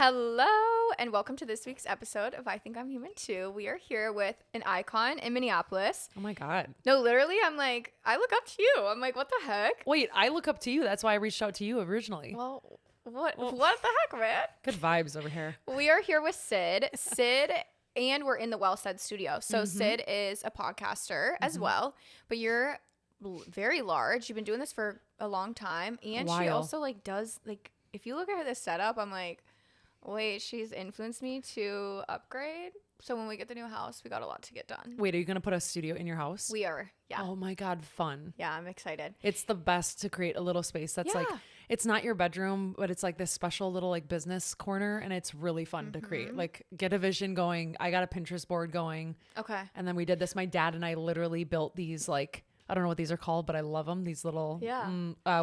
Hello, and welcome to this week's episode of I Think I'm Human Too. We are here with an icon in Minneapolis. Oh my God. No, literally, I'm like, I look up to you. I'm like, what the heck? Wait, I look up to you. That's why I reached out to you originally. Well, what the heck, man? Good vibes over here. We are here with Sid. And we're in the Well Said studio. So Sid is a podcaster as well, but you're very large. You've been doing this for a long time. And she also does, if you look at this setup, I'm like, wait, she's influenced me to upgrade. So when we get the new house, we got a lot to get done. Wait, are you going to put a studio in your house? We are. Yeah. Oh my God, fun. Yeah, I'm excited. It's the best to create a little space that's it's not your bedroom, but it's like this special little business corner, and it's really fun to create. Like, get a vision going. I got a Pinterest board going. Okay. And then we did this. My dad and I literally built these I don't know what these are called, but I love them. These little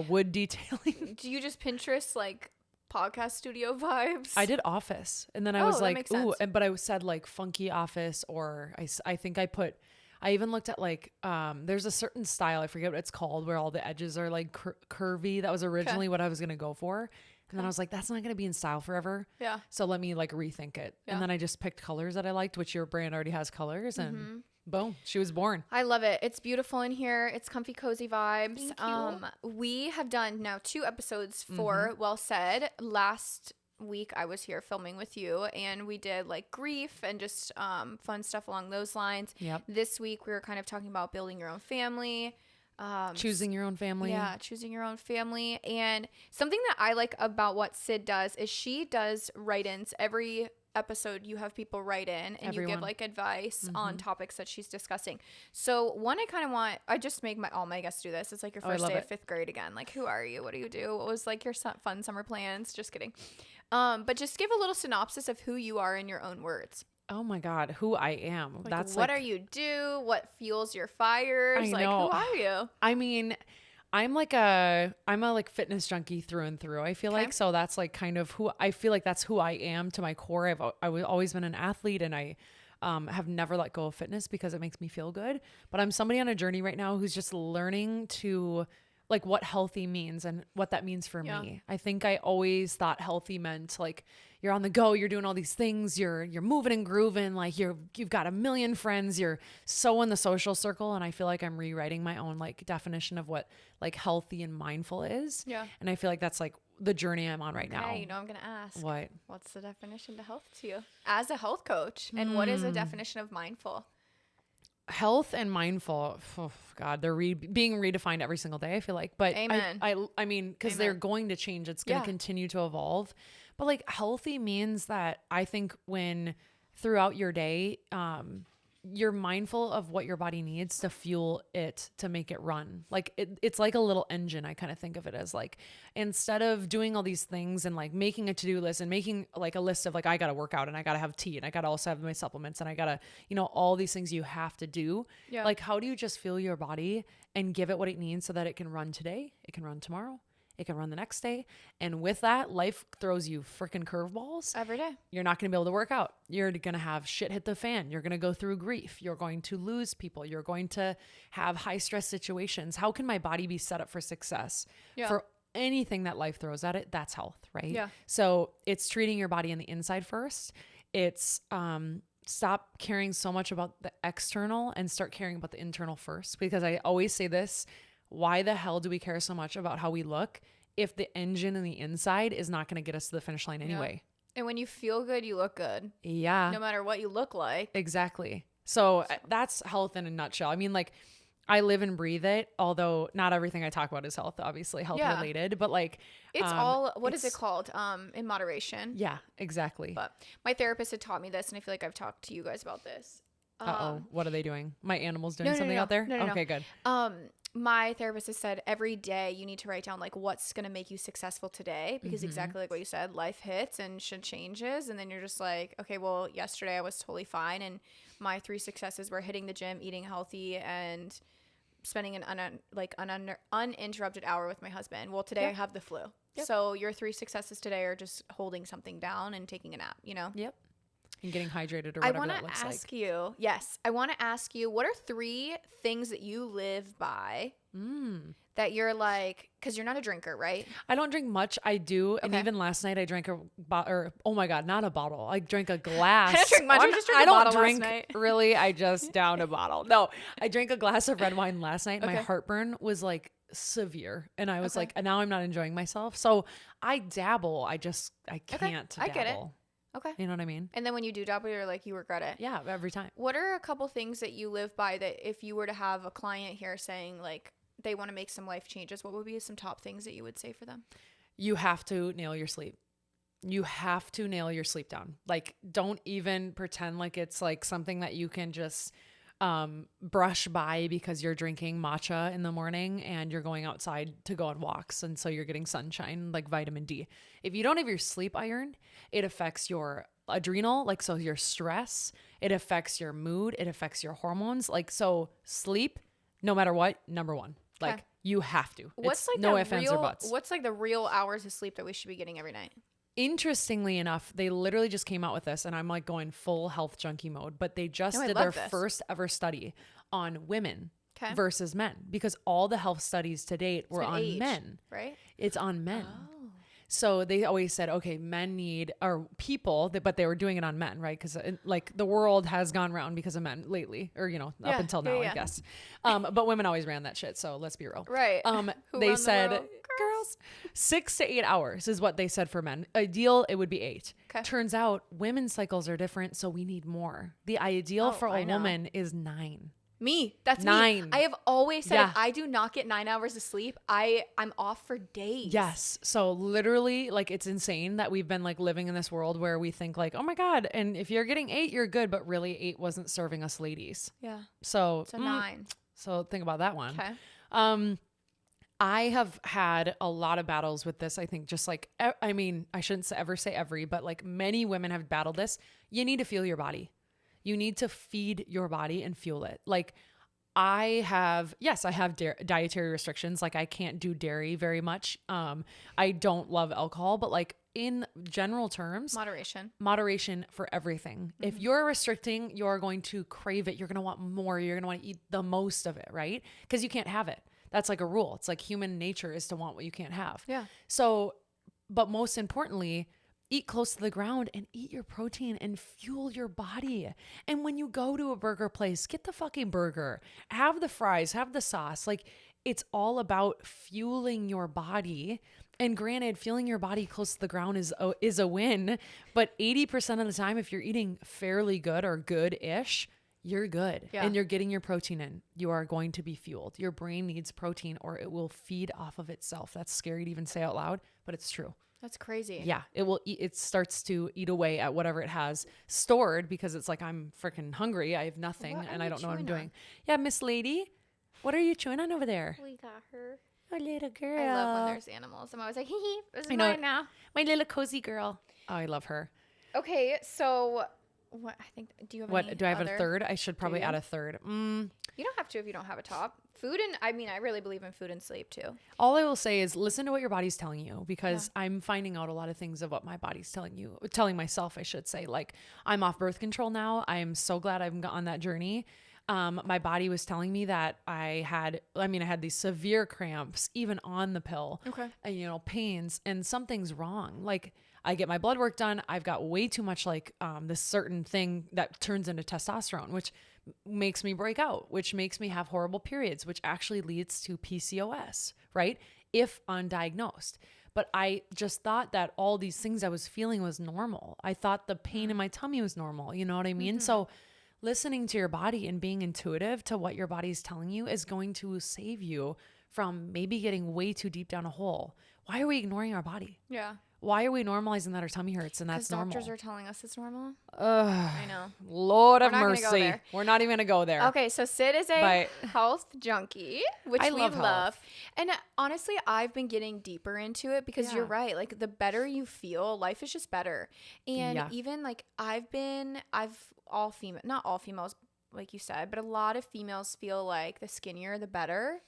wood detailing. Do you just Pinterest podcast studio vibes? I did office, and then I was like, ooh, but I said funky office, or I think I even looked at there's a certain style, I forget what it's called, where all the edges are curvy. That was originally what I was going to go for. And then I was like, that's not going to be in style forever. Yeah. So let me rethink it. Yeah. And then I just picked colors that I liked, which your brand already has colors, and boom, she was born. I love it. It's beautiful in here. It's comfy, cozy vibes. Thank you. We have done now 2 episodes for Well Said. Last week I was here filming with you, and we did grief and just fun stuff along those lines. Yep. This week we were kind of talking about building your own family. Choosing your own family. Yeah, choosing your own family. And something that I like about what Sid does is she does write-ins every episode. You have people write in and you give advice on topics that she's discussing. So one, I just make all my guests do this. It's like your first day of 5th grade again. Who are you? What do you do? What was your fun summer plans? Just kidding. But just give a little synopsis of who you are in your own words. Oh my God, who I am. That's what are you do? What fuels your fires? I know. Who are you? I mean, I'm a fitness junkie through and through. I feel like, so that's kind of who I feel like that's who I am to my core. I've always been an athlete, and I have never let go of fitness because it makes me feel good. But I'm somebody on a journey right now who's just learning to what healthy means and what that means for me. I think I always thought healthy meant you're on the go, you're doing all these things, you're moving and grooving, you've got a million friends, you're so in the social circle. And I feel like I'm rewriting my own definition of what healthy and mindful is. Yeah. And I feel like that's the journey I'm on right now. Okay, I'm gonna ask. What's the definition to health to you as a health coach? And what is a definition of mindful? Health and mindful, oh God, they're being redefined every single day, I feel like. But Amen. I mean, because they're going to change. It's going to continue to evolve. But healthy means that I think when throughout your day, you're mindful of what your body needs to fuel it, to make it run. It's like a little engine. I kind of think of it as instead of doing all these things and making a to-do list and making a list of I got to work out and I got to have tea and I got to also have my supplements and I got to, all these things you have to do. Yeah. How do you just fuel your body and give it what it needs so that it can run today, it can run tomorrow, it can run the next day. And with that, life throws you freaking curveballs. Every day. You're not going to be able to work out. You're going to have shit hit the fan. You're going to go through grief. You're going to lose people. You're going to have high stress situations. How can my body be set up for success? Yeah. For anything that life throws at it, that's health, right? Yeah. So it's treating your body on the inside first. It's stop caring so much about the external and start caring about the internal first. Because I always say this, why the hell do we care so much about how we look if the engine in the inside is not going to get us to the finish line anyway? Yeah. And when you feel good, you look good. Yeah. No matter what you look like. Exactly. So that's health in a nutshell. I mean, I live and breathe it, although not everything I talk about is health related, but it's all, what is it called? In moderation. Yeah, exactly. But my therapist had taught me this, and I feel like I've talked to you guys about this. What are they doing? My animal's doing something out there? No. Okay, good. My therapist has said every day you need to write down what's going to make you successful today, because exactly like what you said, life hits and shit changes. And then you're just okay, well, yesterday I was totally fine. And my 3 successes were hitting the gym, eating healthy, and spending an uninterrupted hour with my husband. Well, today I have the flu. Yep. So your 3 successes today are just holding something down and taking a nap, Yep. and getting hydrated or whatever that looks like. I want to ask you, what are 3 things that you live by that you're like, because you're not a drinker, right? I don't drink much. I do. And even last night I drank oh my God, not a bottle. I drank a glass. I don't drink much. I don't drink really. I just downed a bottle. No, I drank a glass of red wine last night. My heartburn was like severe. And I was like, and now I'm not enjoying myself. So I dabble. I can't dabble. I get it. Okay. You know what I mean? And then when you do dabble, you're like, you regret it. Yeah, every time. What are a couple things that you live by that if you were to have a client here saying like they want to make some life changes, what would be some top things that you would say for them? You have to nail your sleep. You have to nail your sleep down. Like, don't even pretend like it's like something that you can just brush by because you're drinking matcha in the morning and you're going outside to go on walks. And so you're getting sunshine, like vitamin D. If you don't have your sleep ironed, it affects your adrenal, like, so your stress, it affects your mood, it affects your hormones. Like, so sleep, no matter what, number one, like you have to. What's like no ifs, ands, or buts. What's like the real hours of sleep that we should be getting every night? Interestingly enough, they literally just came out with this, and I'm like going full health junkie mode, but they just did their first ever study on women versus men, because all the health studies to date were on men, right? It's on men. Oh. So they always said, okay, men need, or people, but they were doing it on men, right? Because like the world has gone round because of men lately, or, you know, up until now, I guess. But women always ran that shit. So let's be real. Right. They said girls, 6 to 8 hours is what they said for men. Ideal, it would be 8. Okay. Turns out women's cycles are different. So we need more. The ideal for a woman is 9. That's 9. Me. I have always said if I do not get 9 hours of sleep, I'm off for days. Yes. So literally, like, it's insane that we've been like living in this world where we think like, oh my God, and if you're getting 8, you're good, but really 8 wasn't serving us ladies. Yeah. So 9. So think about that one. Okay. I have had a lot of battles with this. I think just like, I mean, I shouldn't ever say every, but like many women have battled this. You need to feel your body. You need to feed your body and fuel it. Like I have dietary restrictions. Like I can't do dairy very much. I don't love alcohol, but like in general terms, moderation for everything. Mm-hmm. If you're restricting, you're going to crave it. You're going to want more. You're going to want to eat the most of it, right? Because you can't have it. That's like a rule. It's like human nature is to want what you can't have. Yeah. So, but most importantly, eat close to the ground and eat your protein and fuel your body. And when you go to a burger place, get the fucking burger, have the fries, have the sauce. Like it's all about fueling your body. And granted, fueling your body close to the ground is a win. But 80% of the time, if you're eating fairly good or good-ish, you're good. Yeah. And you're getting your protein in. You are going to be fueled. Your brain needs protein or it will feed off of itself. That's scary to even say out loud, but it's true. That's crazy. Yeah. It will eat, it starts to eat away at whatever it has stored because it's like, I'm freaking hungry. I have nothing and I don't know what I'm doing. Yeah. Miss Lady, what are you chewing on over there? We got her. A little girl. I love when there's animals. I'm always like, hee, this is mine now. My little cozy girl. Oh, I love her. Okay. So what I think, do you have any do I have a third? I should probably add a third. You don't have to if you don't have a top. Food and, I mean, I really believe in food and sleep too. All I will say is listen to what your body's telling you, because I'm finding out a lot of things of what my body's telling myself, I should say. Like I'm off birth control now. I am so glad I've gone on that journey. My body was telling me that I had these severe cramps even on the pill, and, pains, and something's wrong. Like I get my blood work done. I've got way too much like this certain thing that turns into testosterone, which makes me break out, which makes me have horrible periods, which actually leads to PCOS, right? If undiagnosed. But I just thought that all these things I was feeling was normal. I thought the pain in my tummy was normal. You know what I mean? Mm-hmm. So listening to your body and being intuitive to what your body is telling you is going to save you from maybe getting way too deep down a hole. Why are we ignoring our body? Yeah. Why are we normalizing that our tummy hurts and that's normal? Doctors are telling us it's normal. I know. Lord of mercy. We're not even going to go there. Okay, so Sid is a health junkie, which we love. And honestly, I've been getting deeper into it because you're right. Like the better you feel, life is just better. And even like all female, not all females, like you said, but a lot of females feel like the skinnier, the better.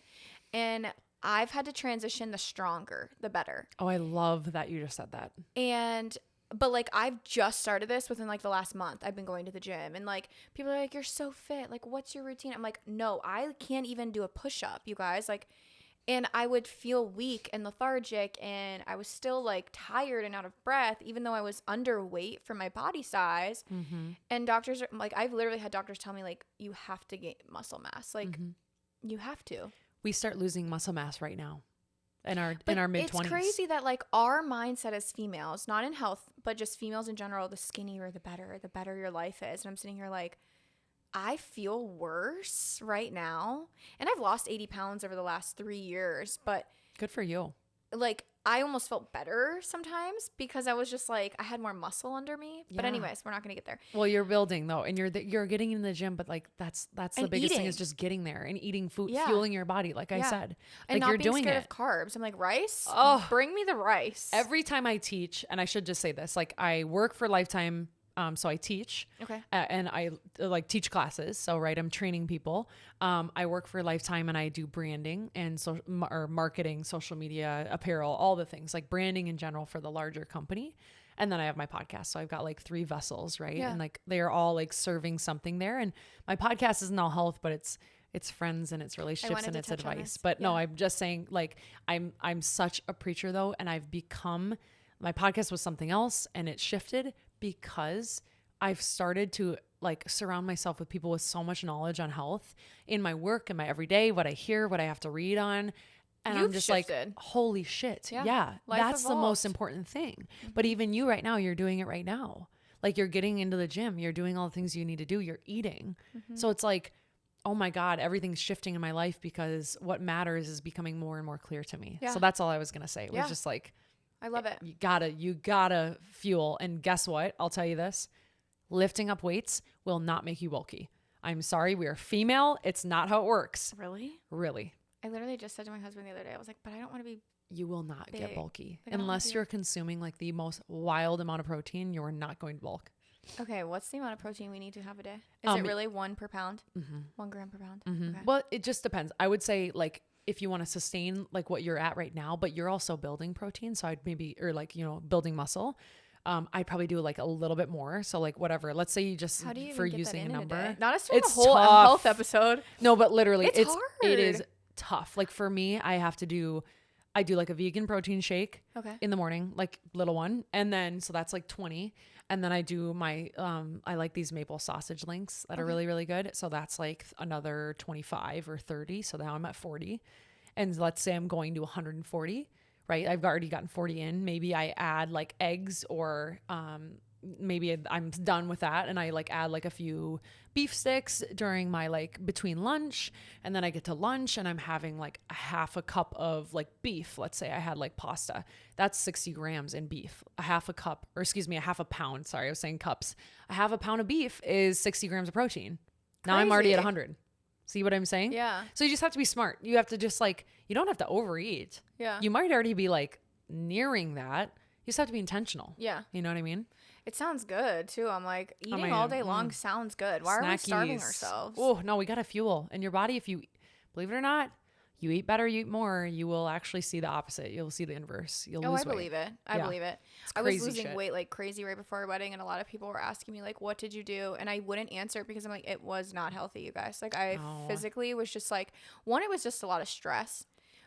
And I've had to transition the stronger, the better. Oh, I love that you just said that. And But like, I've just started this within like the last month. I've been going to the gym, and like people are like, you're so fit. Like, what's your routine? I'm like, no, I can't even do a push up, you guys. Like, and I would feel weak and lethargic, and I was still like tired and out of breath, even though I was underweight for my body size. And doctors are like, I've literally had doctors tell me like, you have to gain muscle mass. Like, you have to. We start losing muscle mass right now in our mid-20s. It's crazy that like our mindset as females, not in health, but just females in general, the skinnier, the better your life is. And I'm sitting here like, I feel worse right now. And I've lost 80 pounds over the last 3 years, but good for you. Like, I almost felt better sometimes because I was just like, I had more muscle under me. But anyways, we're not going to get there. Well, you're building though, and you're getting in the gym, but like that's the biggest thing is just getting there and eating food, fueling your body. Like I said, and like not you're being doing scared it. of carbs. I'm like, rice? Oh, bring me the rice. Every time I teach, and I should just say this, like I work for Lifetime. So I teach, and I like teach classes. So, right, I'm training people. I work for Lifetime, and I do branding and or marketing, social media, apparel, all the things like branding in general for the larger company. And then I have my podcast. So I've got like 3 vessels, right? And like they are all like serving something there. And my podcast isn't all health, but it's friends and it's relationships and it's advice. But no, I'm just saying like I'm such a preacher though, and I've become. My podcast was something else, and it shifted because I've started to like surround myself with people with so much knowledge on health in my work and my everyday, what I hear, what I have to read on. And I'm just shifted. Like, holy shit. Yeah. That's the most important thing. But even you right now, you're doing it right now. Like you're getting into the gym, you're doing all the things you need to do, you're eating. So it's like, oh my God, everything's shifting in my life because what matters is becoming more and more clear to me. So that's all I was going to say. It was just like, I love it. You gotta fuel. And guess what? I'll tell you this. Lifting up weights will not make you bulky. I'm sorry. We are female. It's not how it works. Really? Really. I literally just said to my husband the other day, I was like, but I don't want to be You will not big. Get bulky. Unless you're consuming like the most wild amount of protein, you're not going to bulk. Okay. What's the amount of protein we need to have a day? Is it really 1 per pound? 1 gram per pound? Okay. Well, it just depends. I would say like, if you want to sustain like what you're at right now, but you're also building protein. So I'd maybe, or like, building muscle. I'd probably do like a little bit more. So like whatever, let's say you just, how do you for get using that a number, not us doing a whole health episode. No, but literally it's hard. It is tough. Like for me, I do like a vegan protein shake in the morning, like little one. And then, so that's like 20. And then I do my, I like these maple sausage links that are really, really good. So that's like another 25 or 30. So now I'm at 40. And let's say I'm going to 140, right? I've already gotten 40 in. Maybe I add like eggs or, maybe I'm done with that. And I like add like a few beef sticks during my like between lunch. And then I get to lunch and I'm having like a half a cup of like beef. Let's say I had like pasta. That's 60 grams in beef. A half a pound. Sorry, I was saying cups. A half a pound of beef is 60 grams of protein. Now I'm already at 100. See what I'm saying? Yeah. So you just have to be smart. You have to just like, you don't have to overeat. Yeah. You might already be like nearing that. You just have to be intentional. Yeah. You know what I mean? It sounds good too. I'm like, eating all day long sounds good. Why are we starving ourselves? Oh, no, we got to fuel. And your body, if you, believe it or not, you eat better, you eat more, you will actually see the opposite. You'll see the inverse. You'll lose weight. Believe it. I believe it. I was losing weight like crazy right before our wedding, and a lot of people were asking me like, what did you do? And I wouldn't answer because I'm like, it was not healthy, you guys. Like I physically was just like, one, it was just a lot of stress.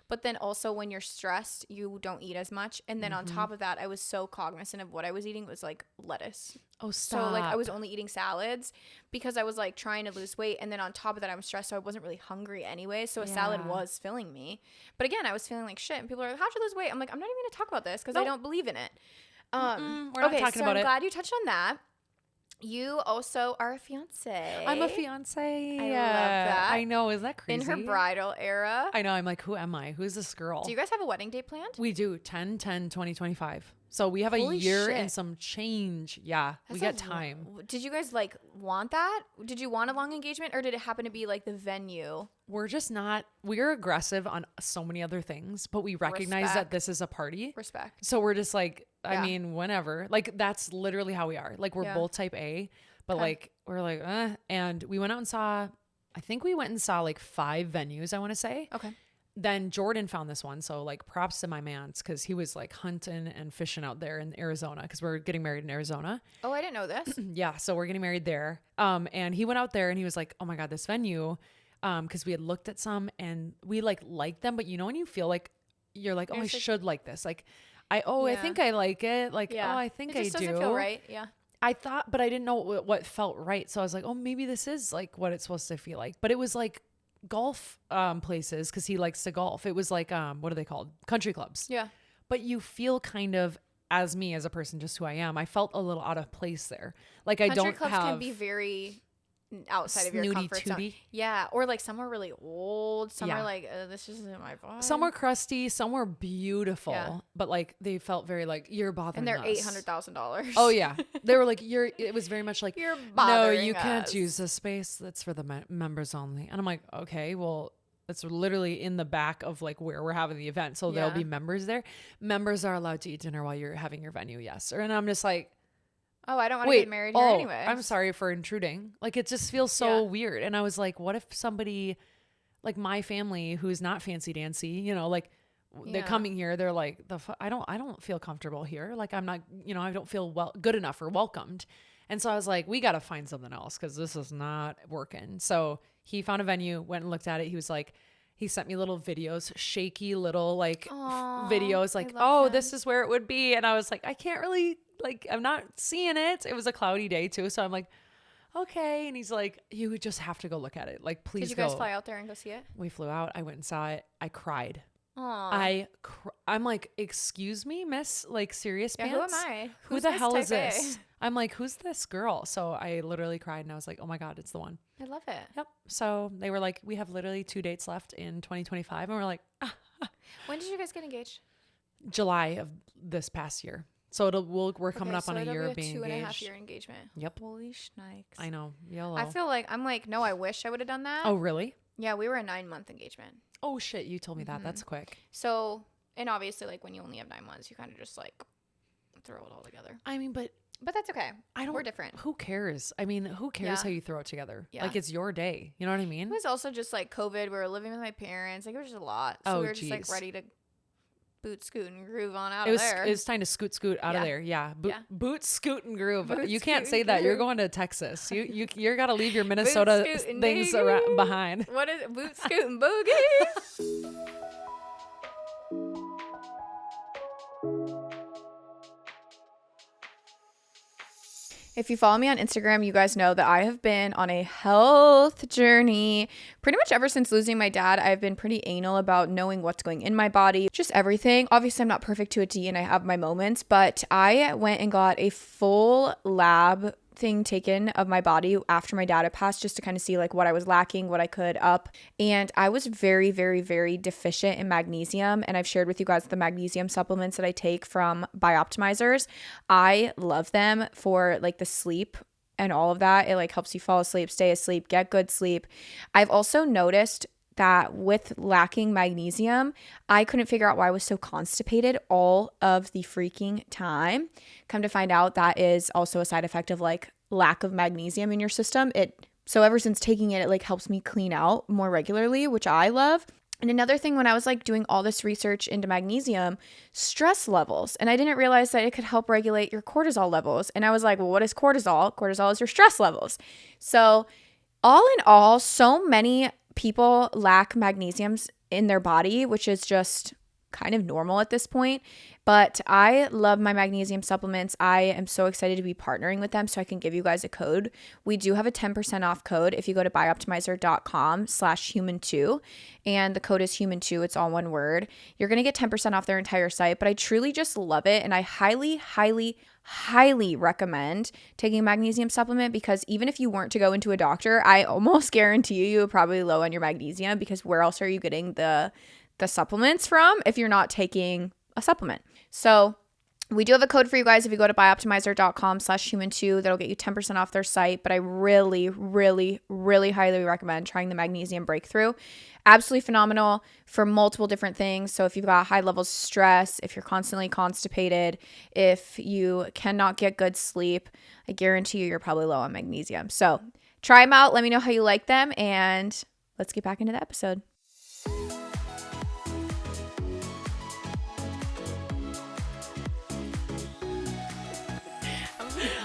But then also when you're stressed, you don't eat as much. And then on top of that, I was so cognizant of what I was eating. It was like lettuce. Oh, stop. So like I was only eating salads because I was like trying to lose weight. And then on top of that, I'm stressed. So I wasn't really hungry anyway. So a salad was filling me. But again, I was feeling like shit. And people are like, how'd you lose weight? I'm like, I'm not even going to talk about this because I don't believe in it. We're not talking about it. I'm glad you touched on that. You also are a fiance. I'm a fiance. I love that. I know. Is that crazy? In her bridal era. I know. I'm like, who am I? Who's this girl? Do you guys have a wedding date planned? We do. 10/10/2025. So we have a year and some change. Yeah. We got time. Did you guys like want that? Did you want a long engagement, or did it happen to be like the venue? We're aggressive on so many other things, but we recognize that this is a party. Respect. So we're just like, I mean, whenever, like that's literally how we are. Like we're both type A, but like, we're like, and we went out and saw, I think we went and saw like 5 venues, I want to say. Okay. then Jordan found this one. So like props to my mans, because he was like hunting and fishing out there in Arizona, because we're getting married in Arizona. Oh, I didn't know this. Yeah. So we're getting married there. And he went out there and he was like, oh my God, this venue. Because we had looked at some and we liked them. But you know, when you feel like you're like, oh, I should like this. Like, I think I like it. Like, oh, I think I do. It just doesn't feel right. Yeah. I thought, but I didn't know what felt right. So I was like, oh, maybe this is like what it's supposed to feel like. But it was like golf places, because he likes to golf. It was like what are they called? Country clubs. Yeah. But you feel kind of, as me as a person, just who I am, I felt a little out of place there. Like country clubs can be very outside of your comfort zone. Yeah, or like some are really old, some are like this isn't my vibe. Some were crusty, some were beautiful, but like they felt very like, you're bothering us. And they're $800,000. Oh yeah, they were like, it was very much like, you're bothering no, you us. can't use this space, that's for the members only. And I'm like, okay, well, it's literally in the back of like where we're having the event, so there'll be members there. Members are allowed to eat dinner while you're having your venue, yes. And I'm just like, oh, I don't want to get married here anyway. I'm sorry for intruding. Like, it just feels so weird. And I was like, what if somebody, like my family, who's not fancy dancy, you know, like they're coming here, they're like, I don't feel comfortable here. Like, I'm not, you know, I don't feel good enough or welcomed. And so I was like, we got to find something else, because this is not working. So he found a venue, went and looked at it. He was like, he sent me little videos, shaky little like videos, like, oh, this is where it would be. And I was like, I can't really, like, I'm not seeing it. It was a cloudy day too. So I'm like, okay. And he's like, you would just have to go look at it. Like, please go. Did you guys fly out there and go see it? We flew out. I went and saw it. I cried. Aww. I'm like, excuse me, miss, like, serious pants? Who am I? Who the hell is this? I'm like, who's this girl? So I literally cried and I was like, oh my God, it's the one. I love it. Yep. So they were like, we have literally 2 dates left in 2025. And we're like, when did you guys get engaged? July of this past year. So we're coming up on a year of being engaged. 2.5 year engagement. Yep. Holy shnikes. I know. YOLO. I feel like, I'm like, no, I wish I would have done that. Oh, really? Yeah, we were a 9-month engagement. Oh shit, you told me that. That's quick. So, and obviously, like, when you only have 9 months, you kind of just like throw it all together. I mean, but that's okay. We're different. Who cares? I mean, who cares how you throw it together? Yeah. Like, it's your day. You know what I mean? It was also just like COVID. We were living with my parents. Like, it was just a lot. So we were just like ready to boot, scoot, and groove on out of there. It was time to scoot out of there. Yeah. Boot, scoot, and groove. Boot, you can't say that. You're going to Texas. You're got to leave your Minnesota things behind. What is it? Boot, scoot, and boogie? If you follow me on Instagram, you guys know that I have been on a health journey pretty much ever since losing my dad. I've been pretty anal about knowing what's going in my body, just everything. Obviously, I'm not perfect to a T and I have my moments, but I went and got a full lab thing taken of my body after my dad had passed, just to kind of see like what I was lacking, what I could up. And I was very, very, very deficient in magnesium. And I've shared with you guys the magnesium supplements that I take from Bioptimizers. I love them for like the sleep and all of that. It like helps you fall asleep, stay asleep, get good sleep. I've also noticed that with lacking magnesium, I couldn't figure out why I was so constipated all of the freaking time. Come to find out, that is also a side effect of like lack of magnesium in your system. So ever since taking it, it like helps me clean out more regularly, which I love. And another thing, when I was like doing all this research into magnesium, stress levels, and I didn't realize that it could help regulate your cortisol levels. And I was like, well, what is cortisol? Cortisol is your stress levels. So all in all, so many people lack magnesiums in their body, which is just kind of normal at this point. But I love my magnesium supplements. I am so excited to be partnering with them so I can give you guys a code. We do have a 10% off code if you go to bioptimizer.com/human2, and the code is human2. It's all one word. You're going to get 10% off their entire site, but I truly just love it. And I highly, highly, highly recommend taking a magnesium supplement, because even if you weren't to go into a doctor, I almost guarantee you're probably low on your magnesium, because where else are you getting the supplements from if you're not taking a supplement? So we do have a code for you guys if you go to bioptimizer.com/human2. That'll get you 10% off their site. But I really, really, really highly recommend trying the magnesium breakthrough. Absolutely phenomenal for multiple different things. So if you've got high levels of stress, if you're constantly constipated, if you cannot get good sleep, I guarantee you're probably low on magnesium. So try them out. Let me know how you like them. And let's get back into the episode.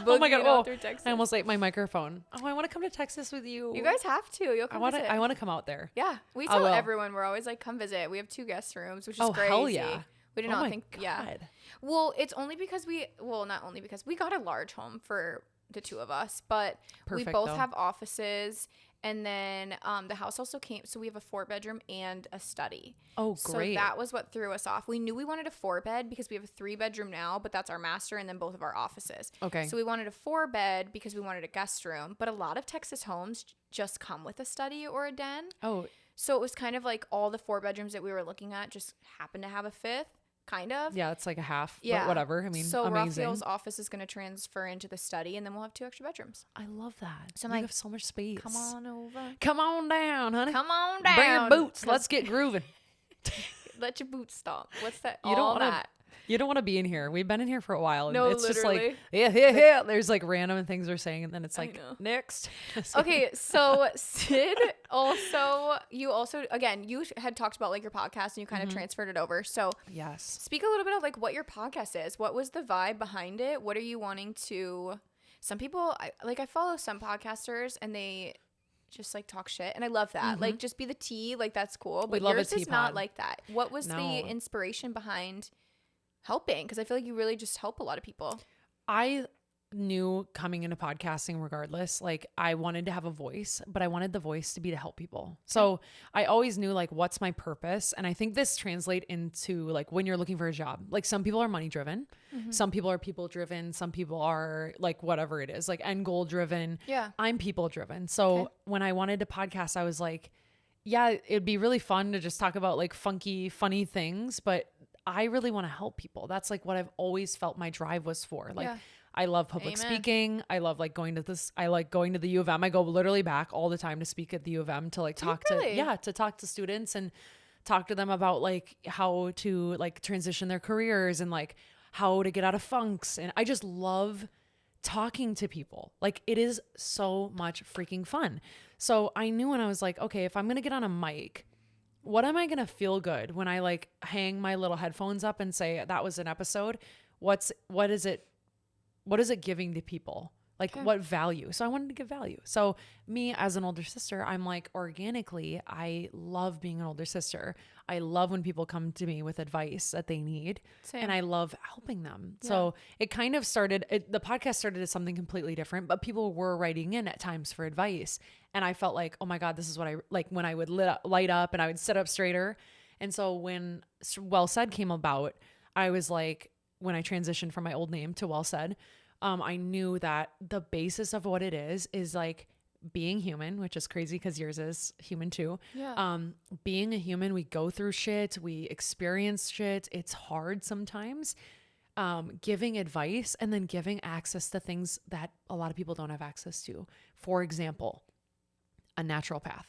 Oh my God. out through Texas. I almost ate my microphone. Oh, I want to come to Texas with you. You guys have to. You'll come visit. I want to come out there. Yeah. We tell everyone we're always like, come visit. We have 2 guest rooms, which is crazy. Hell yeah. We did not think. God. Yeah. Well, it's only because not only because we got a large home for the 2 of us, but Perfect, we both have offices. And then the house also came, so we have a 4-bedroom and a study. Oh, great. So that was what threw us off. We knew we wanted a 4-bed because we have a 3-bedroom now, but that's our master and then both of our offices. Okay. So we wanted a 4-bed because we wanted a guest room, but a lot of Texas homes just come with a study or a den. Oh. So it was kind of like all the 4 bedrooms that we were looking at just happened to have a 5th. Kind of. Yeah, it's like a half. Yeah. But whatever. I mean, so amazing. Raphael's office is going to transfer into the study, and then we'll have 2 extra bedrooms. I love that. So you have so much space. Come on over. Come on down, honey. Come on down. Bring your boots. Let's get grooving. Let your boots stomp. What's that? You don't want to be in here. We've been in here for a while. And no, it's literally. Just like, yeah. There's like random things we're saying. And then it's like, next. Okay. So Sid you had talked about like your podcast and you kind of transferred it over. So yes. Speak a little bit of like what your podcast is. What was the vibe behind it? What are you wanting to, some people, I follow some podcasters and they just like talk shit. And I love that. Like just be the tea. Like that's cool. But yours is not like that. What was the inspiration behind helping? Because I feel like you really just help a lot of people. I knew coming into podcasting regardless, like I wanted to have a voice, but I wanted the voice to be to help people. So I always knew like what's my purpose. And I think this translate into like when you're looking for a job, like some people are money driven, some people are people driven, some people are like whatever it is, like end goal driven. Yeah. I'm people driven. So when I wanted to podcast, I was like, yeah, it'd be really fun to just talk about like funky, funny things, but I really want to help people. That's like what I've always felt my drive was for. Like I love public speaking. I love like going to this. I like going to the U of M. I go literally back all the time to speak at the U of M to like talk to talk to students and talk to them about like how to like transition their careers and like how to get out of funks. And I just love talking to people. Like it is so much freaking fun. So I knew when I was like, okay, if I'm going to get on a mic, what am I going to feel good when I like hang my little headphones up and say that was an episode? What is it giving to people? Like what value? So I wanted to give value. So me as an older sister, I'm like organically, I love being an older sister. I love when people come to me with advice that they need. Same. And I love helping them. Yeah. So it kind of started, the podcast started as something completely different, but people were writing in at times for advice. And I felt like, oh my God, this is what I like when I would light up and I would sit up straighter. And so when Well Said came about, I was like, when I transitioned from my old name to Well Said, I knew that the basis of what it is like being human, which is crazy because yours is human too. Yeah. Being a human, we go through shit, we experience shit. It's hard sometimes. Giving advice and then giving access to things that a lot of people don't have access to. For example, a naturopath.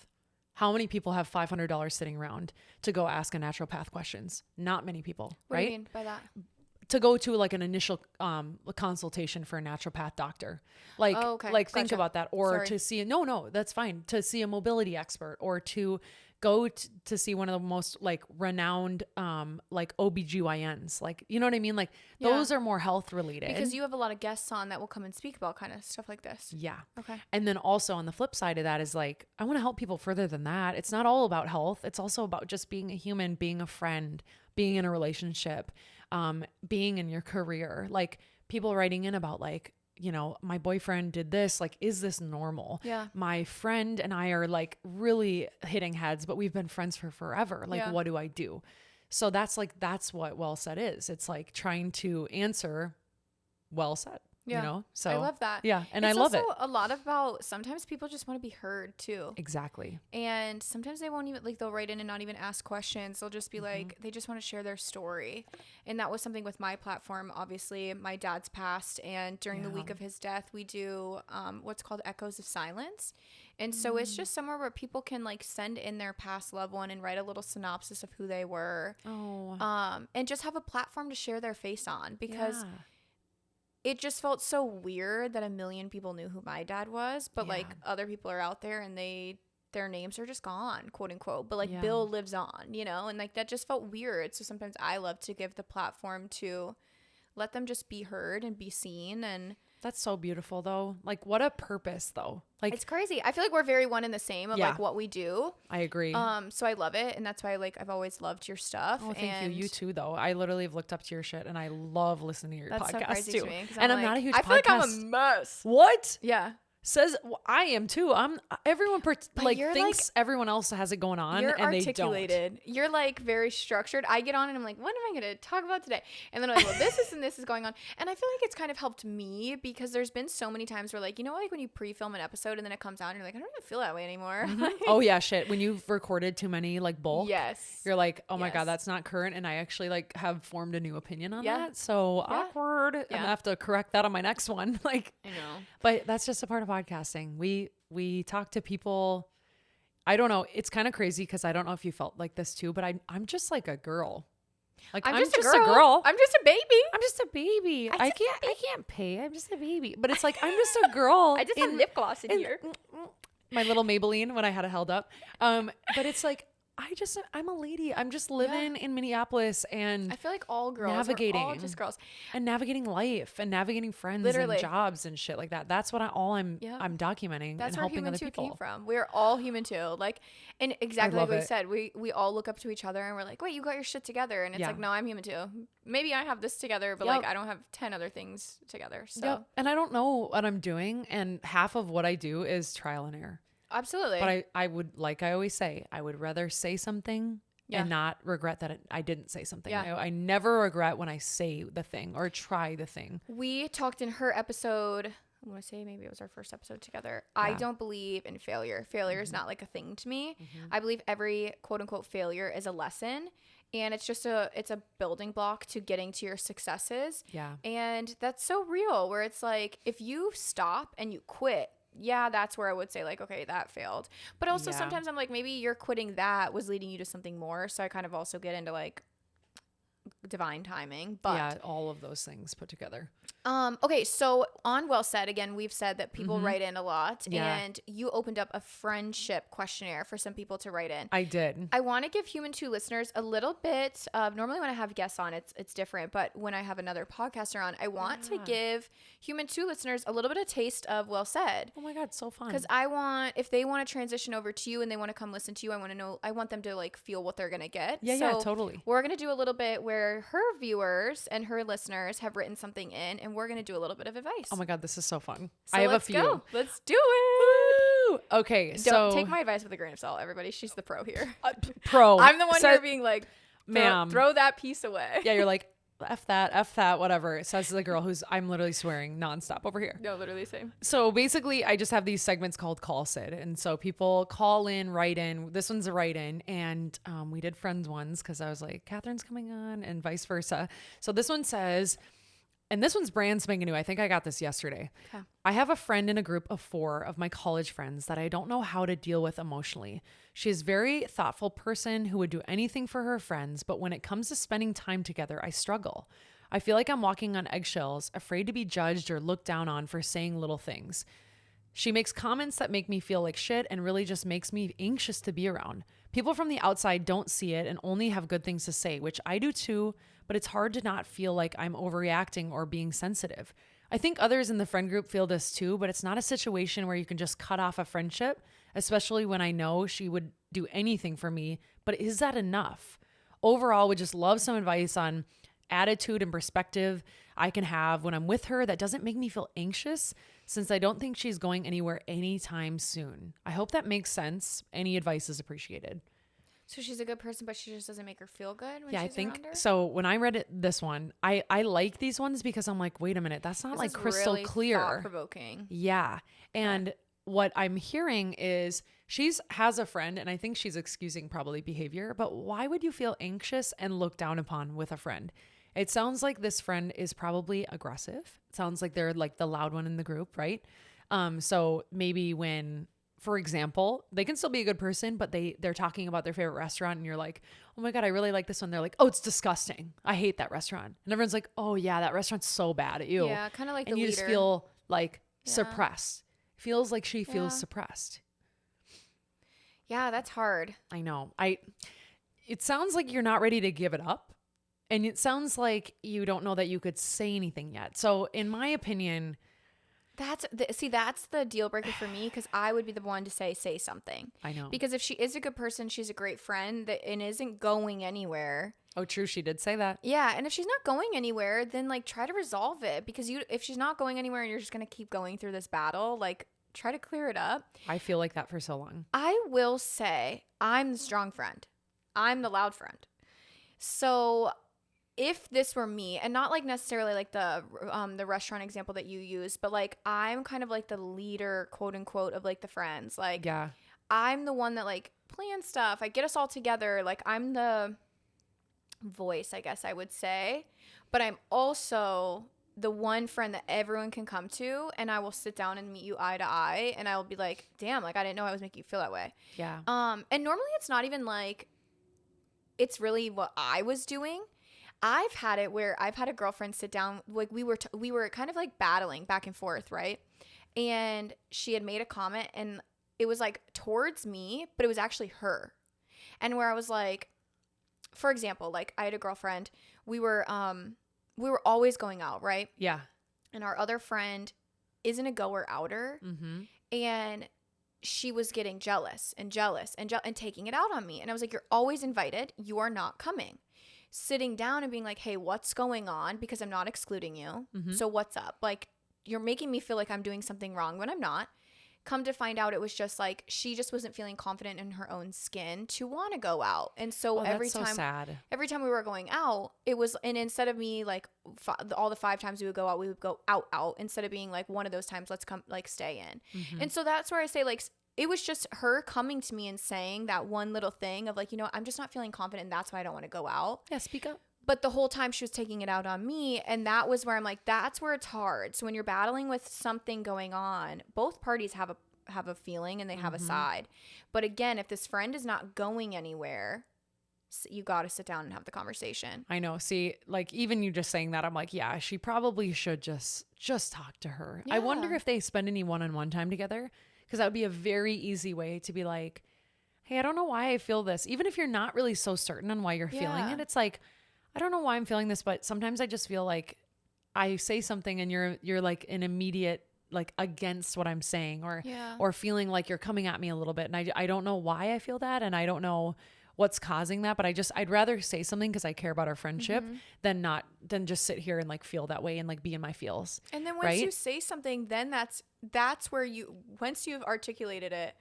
How many people have $500 sitting around to go ask a naturopath questions? Not many people, right? What do you mean by that? To go to like an initial consultation for a naturopath doctor. Like, think about that. Or to see, that's fine. To see a mobility expert or to go to see one of the most like renowned like OBGYNs. Like, you know what I mean? Like those are more health related. Because you have a lot of guests on that will come and speak about kind of stuff like this. Yeah. Okay. And then also on the flip side of that is like, I want to help people further than that. It's not all about health. It's also about just being a human, being a friend, being in a relationship, being in your career. Like people writing in about like, you know, my boyfriend did this, like, is this normal? Yeah. My friend and I are like really hitting heads, but we've been friends for forever. Like, what do I do? So that's what Well Said is. It's like trying to answer Well Said. Yeah. You know, so I love that. Yeah. And I love it. It's also a lot about sometimes people just want to be heard too. Exactly. And sometimes they won't even like, they'll write in and not even ask questions. They'll just be like, they just want to share their story. And that was something with my platform. Obviously my dad's passed, and during the week of his death, we do what's called Echoes of Silence. And so it's just somewhere where people can like send in their past loved one and write a little synopsis of who they were. And just have a platform to share their face on, because it just felt so weird that a million people knew who my dad was, but like other people are out there and their names are just gone, quote unquote. But like Bill lives on, you know, and like that just felt weird. So sometimes I love to give the platform to let them just be heard and be seen. And That's so beautiful though. Like what a purpose though. Like it's crazy. I feel like we're very one and the same of like what we do. I agree. So I love it. And that's why like I've always loved your stuff. Oh, thank you. You too though. I literally have looked up to your shit and I love listening to your podcast so crazy too. To me, and I'm not a huge podcast. I feel like I'm a mess. What? Yeah. Says I am too. Everyone like thinks everyone else has it going on, and articulated. They don't. You're like very structured. I get on and I'm like, what am I going to talk about today? And then I'm like, well, this is going on. And I feel like it's kind of helped me because there's been so many times where like, you know, like when you pre-film an episode and then it comes out and you're like, I don't even feel that way anymore. Mm-hmm. Oh yeah, shit. When you've recorded too many like bulk, yes, you're like, oh my god, that's not current, and I actually like have formed a new opinion on that. So awkward. I'm gonna have to correct that on my next one. Like, I know, but that's just a part of podcasting. We talk to people. I don't know. It's kind of crazy because I don't know if you felt like this too, but I'm just like a girl. Like I'm just a girl. I'm just a baby. I'm just a baby. I can't pay. I'm just a baby. But it's like I'm just a girl. I just have lip gloss in here. My little Maybelline when I had it held up. But it's like I'm a lady. I'm just living in Minneapolis, and I feel like all girls navigating, we're all just girls, and navigating life and navigating friends and jobs and shit like that. That's what I'm documenting. That's and where helping human other two people. came from. We're all human too. Like, and exactly like we said, we all look up to each other and we're like, wait, you got your shit together, and it's like, no, I'm human too. Maybe I have this together, but like I don't have 10 other things together. So, and I don't know what I'm doing, and half of what I do is trial and error. Absolutely. But I would, like I always say, I would rather say something and not regret that I didn't say something. I never regret when I say the thing or try the thing. We talked in her episode, I want to say maybe it was our first episode together. Yeah. I don't believe in failure. Failure is not like a thing to me. I believe every quote unquote failure is a lesson. And it's just it's a building block to getting to your successes. Yeah. And that's so real, where it's like, if you stop and you quit, that's where I would say like, okay, that failed. But also sometimes I'm like, maybe you're quitting that was leading you to something more. So I kind of also get into like divine timing. But all of those things put together. Okay, so on Well Said, again, we've said that people write in a lot, and you opened up a friendship questionnaire for some people to write in. I did. I want to give Human 2 listeners a little bit of, normally when I have guests on, it's different, but when I have another podcaster on, I want to give Human 2 listeners a little bit of taste of Well Said. Oh my God, so fun. Because if they want to transition over to you and they want to come listen to you, I want them to like feel what they're going to get. Yeah, totally. We're going to do a little bit where her viewers and her listeners have written something in, and we're going to do a little bit of advice. Oh my God, this is so fun. So I have a few. Go. Let's do it. Woo! Okay, Don't take my advice with a grain of salt, everybody. She's the pro here. Pro. I'm the one here being like, ma'am, throw that piece away. Yeah, you're like, F that, whatever. Says the girl I'm literally swearing nonstop over here. No, literally same. So basically, I just have these segments called Call Sid. And so people call in, write in. This one's a write in. And we did friends ones because I was like, Catherine's coming on and vice versa. So this one says, and this one's brand spanking new. I think I got this yesterday. Okay. I have a friend in a group of 4 of my college friends that I don't know how to deal with emotionally. She is a very thoughtful person who would do anything for her friends, but when it comes to spending time together, I struggle. I feel like I'm walking on eggshells, afraid to be judged or looked down on for saying little things. She makes comments that make me feel like shit and really just makes me anxious to be around. People from the outside don't see it and only have good things to say, which I do too, but it's hard to not feel like I'm overreacting or being sensitive. I think others in the friend group feel this too, but it's not a situation where you can just cut off a friendship, especially when I know she would do anything for me. But is that enough? Overall, would just love some advice on attitude and perspective I can have when I'm with her that doesn't make me feel anxious, since I don't think she's going anywhere anytime soon. I hope that makes sense. Any advice is appreciated. So she's a good person, but she just doesn't make her feel good when she's I think around her? so. When I read this one, I like these ones because I'm like, wait a minute, that's not like crystal really clear. Thought-provoking. Yeah. And what I'm hearing is has a friend, and I think she's excusing probably behavior, but why would you feel anxious and looked down upon with a friend? It sounds like this friend is probably aggressive. It sounds like they're like the loud one in the group, right? So maybe when, for example, they can still be a good person, but they're talking about their favorite restaurant and you're like, oh my God, I really like this one. They're like, oh, it's disgusting. I hate that restaurant. And everyone's like, oh yeah, that restaurant's so bad at you. Yeah, kind of like and the you leader. just feel like suppressed. Feels like she feels suppressed. Yeah, that's hard. I know. It sounds like you're not ready to give it up. And it sounds like you don't know that you could say anything yet. So in my opinion, That's the deal breaker for me, because I would be the one to say something. I know. Because if she is a good person, she's a great friend and isn't going anywhere. Oh, true. She did say that. Yeah. And if she's not going anywhere, then like try to resolve it, because if she's not going anywhere and you're just going to keep going through this battle, like try to clear it up. I feel like that for so long. I will say I'm the strong friend. I'm the loud friend. So if this were me, and not like necessarily like the restaurant example that you used, but like I'm kind of like the leader, quote unquote, of like the friends. Like, yeah, I'm the one that like plans stuff. I get us all together. Like, I'm the voice, I guess I would say. But I'm also the one friend that everyone can come to, and I will sit down and meet you eye to eye, and I will be like, damn, like I didn't know I was making you feel that way. Yeah. And normally it's not even like it's really what I was doing. I've had it where I've had a girlfriend sit down, like we were kind of like battling back and forth, right? And she had made a comment, and it was like towards me, but it was actually her. And where I was like, for example, like I had a girlfriend, we were always going out, right? Yeah. And our other friend isn't a goer outer. Mm-hmm. And she was getting jealous and taking it out on me. And I was like, you're always invited. You are not coming. Sitting down and being like, hey, what's going on? Because I'm not excluding you. Mm-hmm. So what's up? Like, you're making me feel like I'm doing something wrong when I'm not. Come to find out, it was just like she just wasn't feeling confident in her own skin to want to go out. And so every time we were going out, it was, and instead of me like all the 5 times we would go out, we would go out instead of being like one of those times, let's come like stay in. Mm-hmm. And so that's where I say like it was just her coming to me and saying that one little thing of like, you know, I'm just not feeling confident, and that's why I don't want to go out. Yeah, speak up. But the whole time she was taking it out on me, and that was where I'm like, that's where it's hard. So when you're battling with something going on, both parties have a feeling and they have a side. But again, if this friend is not going anywhere, you got to sit down and have the conversation. I know. See, like even you just saying that, I'm like, yeah, she probably should just talk to her. Yeah. I wonder if they spend any one-on-one time together, because that would be a very easy way to be like, hey, I don't know why I feel this. Even if you're not really so certain on why you're feeling it, it's like, I don't know why I'm feeling this, but sometimes I just feel like I say something and you're like an immediate like against what I'm saying, or feeling like you're coming at me a little bit. And I don't know why I feel that. And I don't know what's causing that, but I'd rather say something because I care about our friendship than just sit here and like feel that way and like be in my feels. And then once you say something, then that's where once you've articulated it,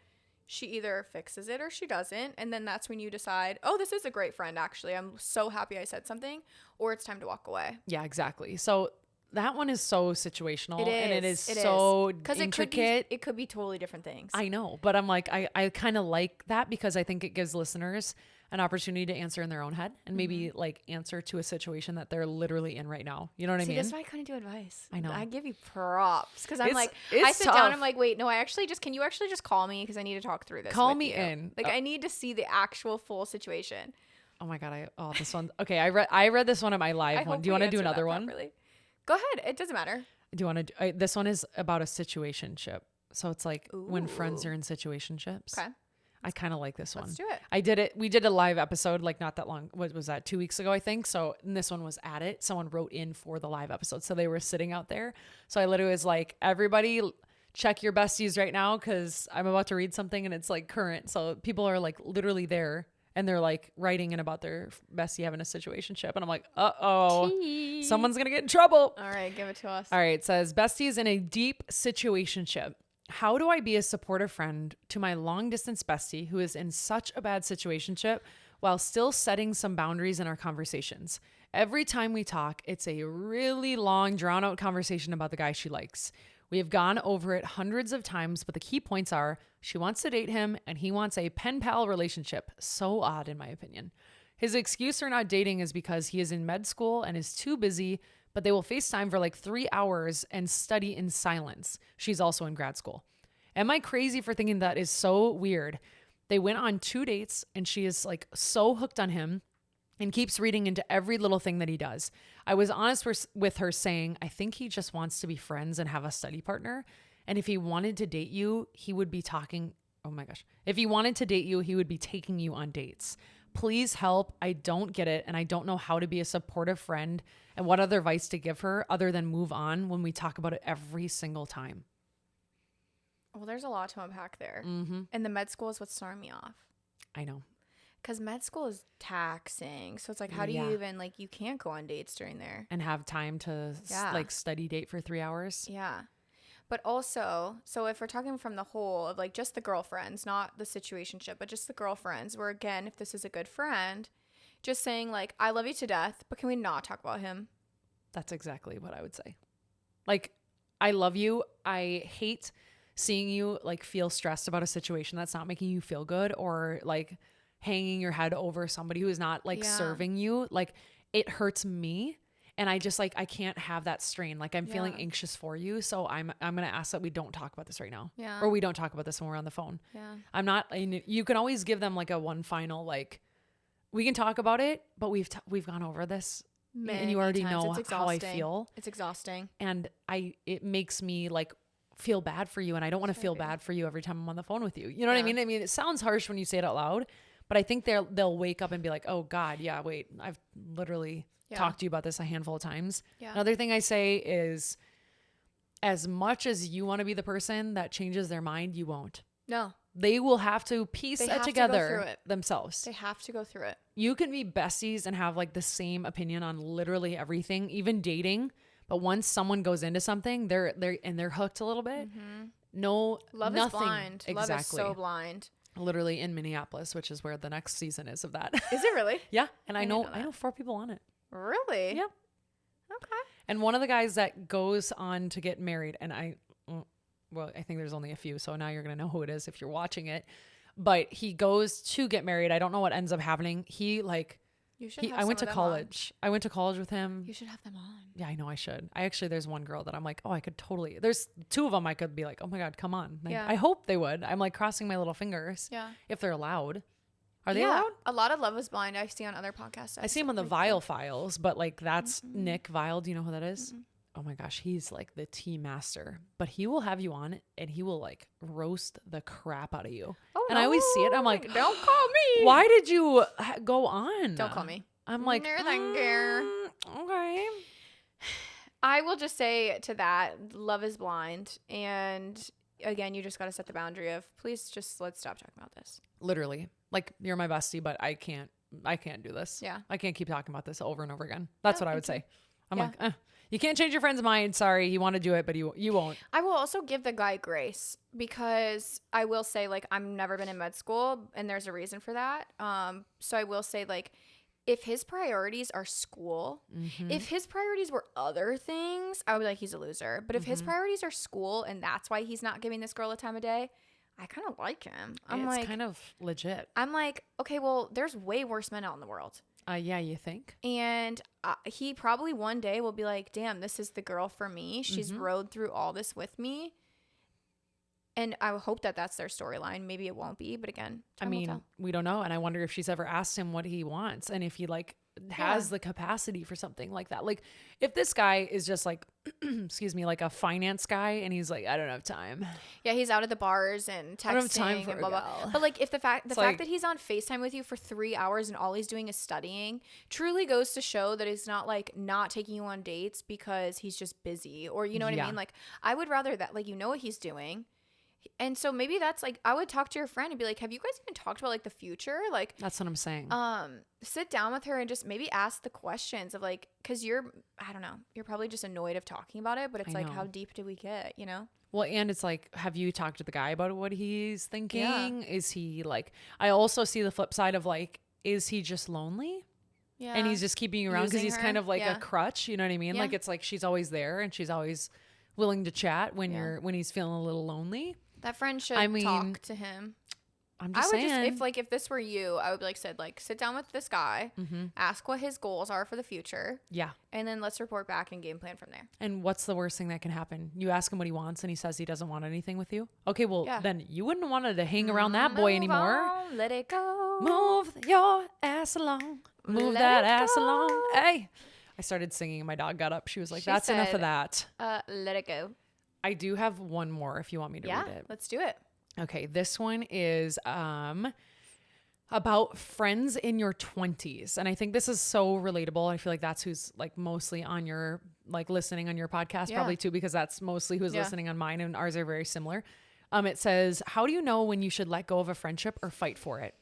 she either fixes it or she doesn't. And then that's when you decide, oh, this is a great friend. Actually, I'm so happy I said something, or it's time to walk away. Yeah, exactly. So that one is so situational. And it is it so because intricate. It could be totally different things. I know, but I'm like, I kind of like that because I think it gives listeners an opportunity to answer in their own head and maybe like answer to a situation that they're literally in right now. You know what I mean? That's why I couldn't do advice. I know. I give you props because I'm like, I sit tough. down. I'm like, wait, no, can you actually just call me? Because I need to talk through this. Call me in. Like I need to see the actual full situation. Oh my God. This one. Okay. I read this one at my live one. Do you want to do another one? Go ahead. It doesn't matter. Do you want to? This one is about a situationship. So it's like when friends are in situationships. Okay. I kind of like this one. Let's do it. I did it. We did a live episode like not that long. What was that? 2 weeks ago, I think. So this one was at it. Someone wrote in for the live episode. So they were sitting out there. So I literally was like, everybody check your besties right now, because I'm about to read something and it's like current. So people are like literally there. And they're like writing in about their bestie having a situationship. And I'm like, uh-oh, someone's going to get in trouble. All right, give it to us. All right, it says, besties in a deep situationship. How do I be a supportive friend to my long distance bestie who is in such a bad situationship while still setting some boundaries in our conversations? Every time we talk, it's a really long, drawn out conversation about the guy she likes. We have gone over it hundreds of times, but the key points are she wants to date him and he wants a pen pal relationship. So odd, in my opinion. His excuse for not dating is because he is in med school and is too busy, but they will FaceTime for like 3 hours and study in silence. She's also in grad school. Am I crazy for thinking that is so weird? They went on 2 dates and she is like so hooked on him and keeps reading into every little thing that he does. I was honest with her saying, I think he just wants to be friends and have a study partner. And if he wanted to date you, he would be talking. Oh my gosh. If he wanted to date you, he would be taking you on dates. Please help. I don't get it. And I don't know how to be a supportive friend And what other advice to give her other than move on when we talk about it every single time? Well, there's a lot to unpack there. And the med school is what's throwing me off. I know. Because med school is taxing. So it's like, how do you even, like, you can't go on dates during there. And have time to, like, study date for 3 hours. Yeah. But also, so if we're talking from the whole of, like, just the girlfriends, not the situationship, but just the girlfriends, where, again, if this is a good friend, just saying, like, I love you to death, but can we not talk about him? That's exactly what I would say. Like, I love you. I hate seeing you, like, feel stressed about a situation that's not making you feel good, or, like, hanging your head over somebody who is not, like, serving you. Like, it hurts me. And I just, like, I can't have that strain. Like, I'm feeling anxious for you. So I'm going to ask that we don't talk about this right now. Yeah. Or we don't talk about this when we're on the phone. Yeah. I'm not, and you can always give them, like, a one final, like, we can talk about it, but we've gone over this. And you already know how I feel. It's exhausting. And it makes me, like, feel bad for you. And I don't want to feel bad for you every time I'm on the phone with you. You know what I mean? I mean, it sounds harsh when you say it out loud, but I think they'll wake up and be like, oh God, yeah, wait, I've literally talked to you about this a handful of times. Yeah. Another thing I say is, as much as you want to be the person that changes their mind, you won't. No. They will have to piece it together themselves. They have to go through it. You can be besties and have, like, the same opinion on literally everything, even dating. But once someone goes into something, they're hooked a little bit. No, love is blind. Exactly. Love is so blind. Literally in Minneapolis, which is where the next season is of that. Is it really? Yeah. And I know 4 people on it. Really? Yep. Okay. And one of the guys that goes on to get married, and I think there's only a few, so now you're going to know who it is if you're watching it. But he goes to get married. I don't know what ends up happening. He, like, I went to college. I went to college with him. You should have them on. Yeah, I know I should. There's one girl that I'm like, oh, I could totally. There's 2 of them I could be like, oh my God, come on. Like, I hope they would. I'm, like, crossing my little fingers. Yeah. If they're allowed. Are they allowed? A lot of Love is Blind I see on other podcasts. I see him on the Vile Files, but, like, that's Nick Vile. Do you know who that is? Oh my gosh, he's, like, the tea master. But he will have you on and he will, like, roast the crap out of you. Oh, and I always see it. I'm like, don't call me. Why did you go on? Don't call me. I'm like, no, thank you. Okay. I will just say to that, Love is Blind. And again, you just got to set the boundary of, please just let's stop talking about this. Literally. Like, you're my bestie, but I can't do this. Yeah. I can't keep talking about this over and over again. That's what I would say. I'm like, you can't change your friend's mind. Sorry. He wanted to do it, but you won't. I will also give the guy grace, because I will say, like, I've never been in med school and there's a reason for that. So I will say, like, if his priorities are school, if his priorities were other things, I would be like, he's a loser. But if his priorities are school and that's why he's not giving this girl a time of day, I kind of like him. It's kind of legit. I'm like, okay, well, there's way worse men out in the world. Yeah, you think? And he probably one day will be like, damn, this is the girl for me. She's rode through all this with me. And I hope that that's their storyline. Maybe it won't be, but again, I mean, we don't know. And I wonder if she's ever asked him what he wants and if he, like, has the capacity for something like that. Like, if this guy is just, like, excuse me, like a finance guy and he's like, I don't have time. Yeah, he's out at the bars and texting, I don't have time for and blah, blah. But, like, if the fact that he's on FaceTime with you for 3 hours and all he's doing is studying truly goes to show that he's not, like, not taking you on dates because he's just busy, or, you know what I mean? Like, I would rather that, like, you know what he's doing. And so maybe that's, like, I would talk to your friend and be like, have you guys even talked about, like, the future? Like, that's what I'm saying. Sit down with her and just maybe ask the questions of, like, because I don't know, you're probably just annoyed of talking about it, but it's like, how deep do we get, you know? Well, and it's like, have you talked to the guy about what he's thinking? Yeah. Is he, like, I also see the flip side of, like, is he just lonely? Yeah. And he's just keeping you around because he's kind of like a crutch, you know what I mean? Yeah. Like, it's like she's always there and she's always willing to chat when he's feeling a little lonely. That friend should talk to him. I'm just saying. If this were you, I would be like, sit down with this guy, ask what his goals are for the future. Yeah. And then let's report back and game plan from there. And what's the worst thing that can happen? You ask him what he wants and he says he doesn't want anything with you. Okay, well, then you wouldn't want to hang around that boy anymore. On, let it go. Move your ass along. Move that ass along. Hey. I started singing and my dog got up. She was like, that's enough of that. Let it go. I do have one more if you want me to read it. Let's do it. Okay, this one is about friends in your 20s. And I think this is so relatable. I feel like that's who's like mostly on your, like listening on your podcast probably too, because that's mostly who's listening on mine, and ours are very similar. It says, how do you know when you should let go of a friendship or fight for it?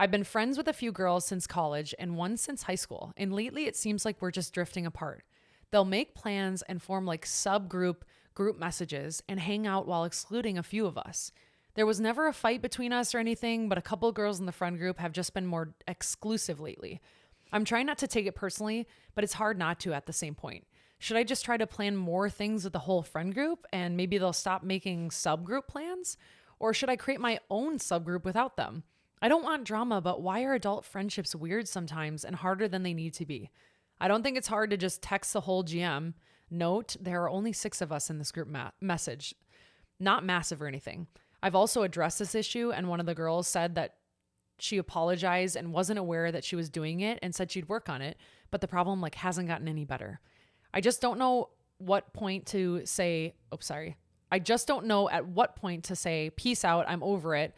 I've been friends with a few girls since college and one since high school. And lately it seems like we're just drifting apart. They'll make plans and form like group messages and hang out while excluding a few of us. There was never a fight between us or anything, but a couple girls in the friend group have just been more exclusive lately. I'm trying not to take it personally, but it's hard not to at the same point. Should I just try to plan more things with the whole friend group and maybe they'll stop making subgroup plans? Or should I create my own subgroup without them? I don't want drama, but why are adult friendships weird sometimes and harder than they need to be? I don't think it's hard to just text the whole GM. Note, there are only 6 of us in this group message. Not massive or anything. I've also addressed this issue, and one of the girls said that she apologized and wasn't aware that she was doing it and said she'd work on it, but the problem like hasn't gotten any better. I just don't know what point to say, I just don't know at what point to say, peace out, I'm over it.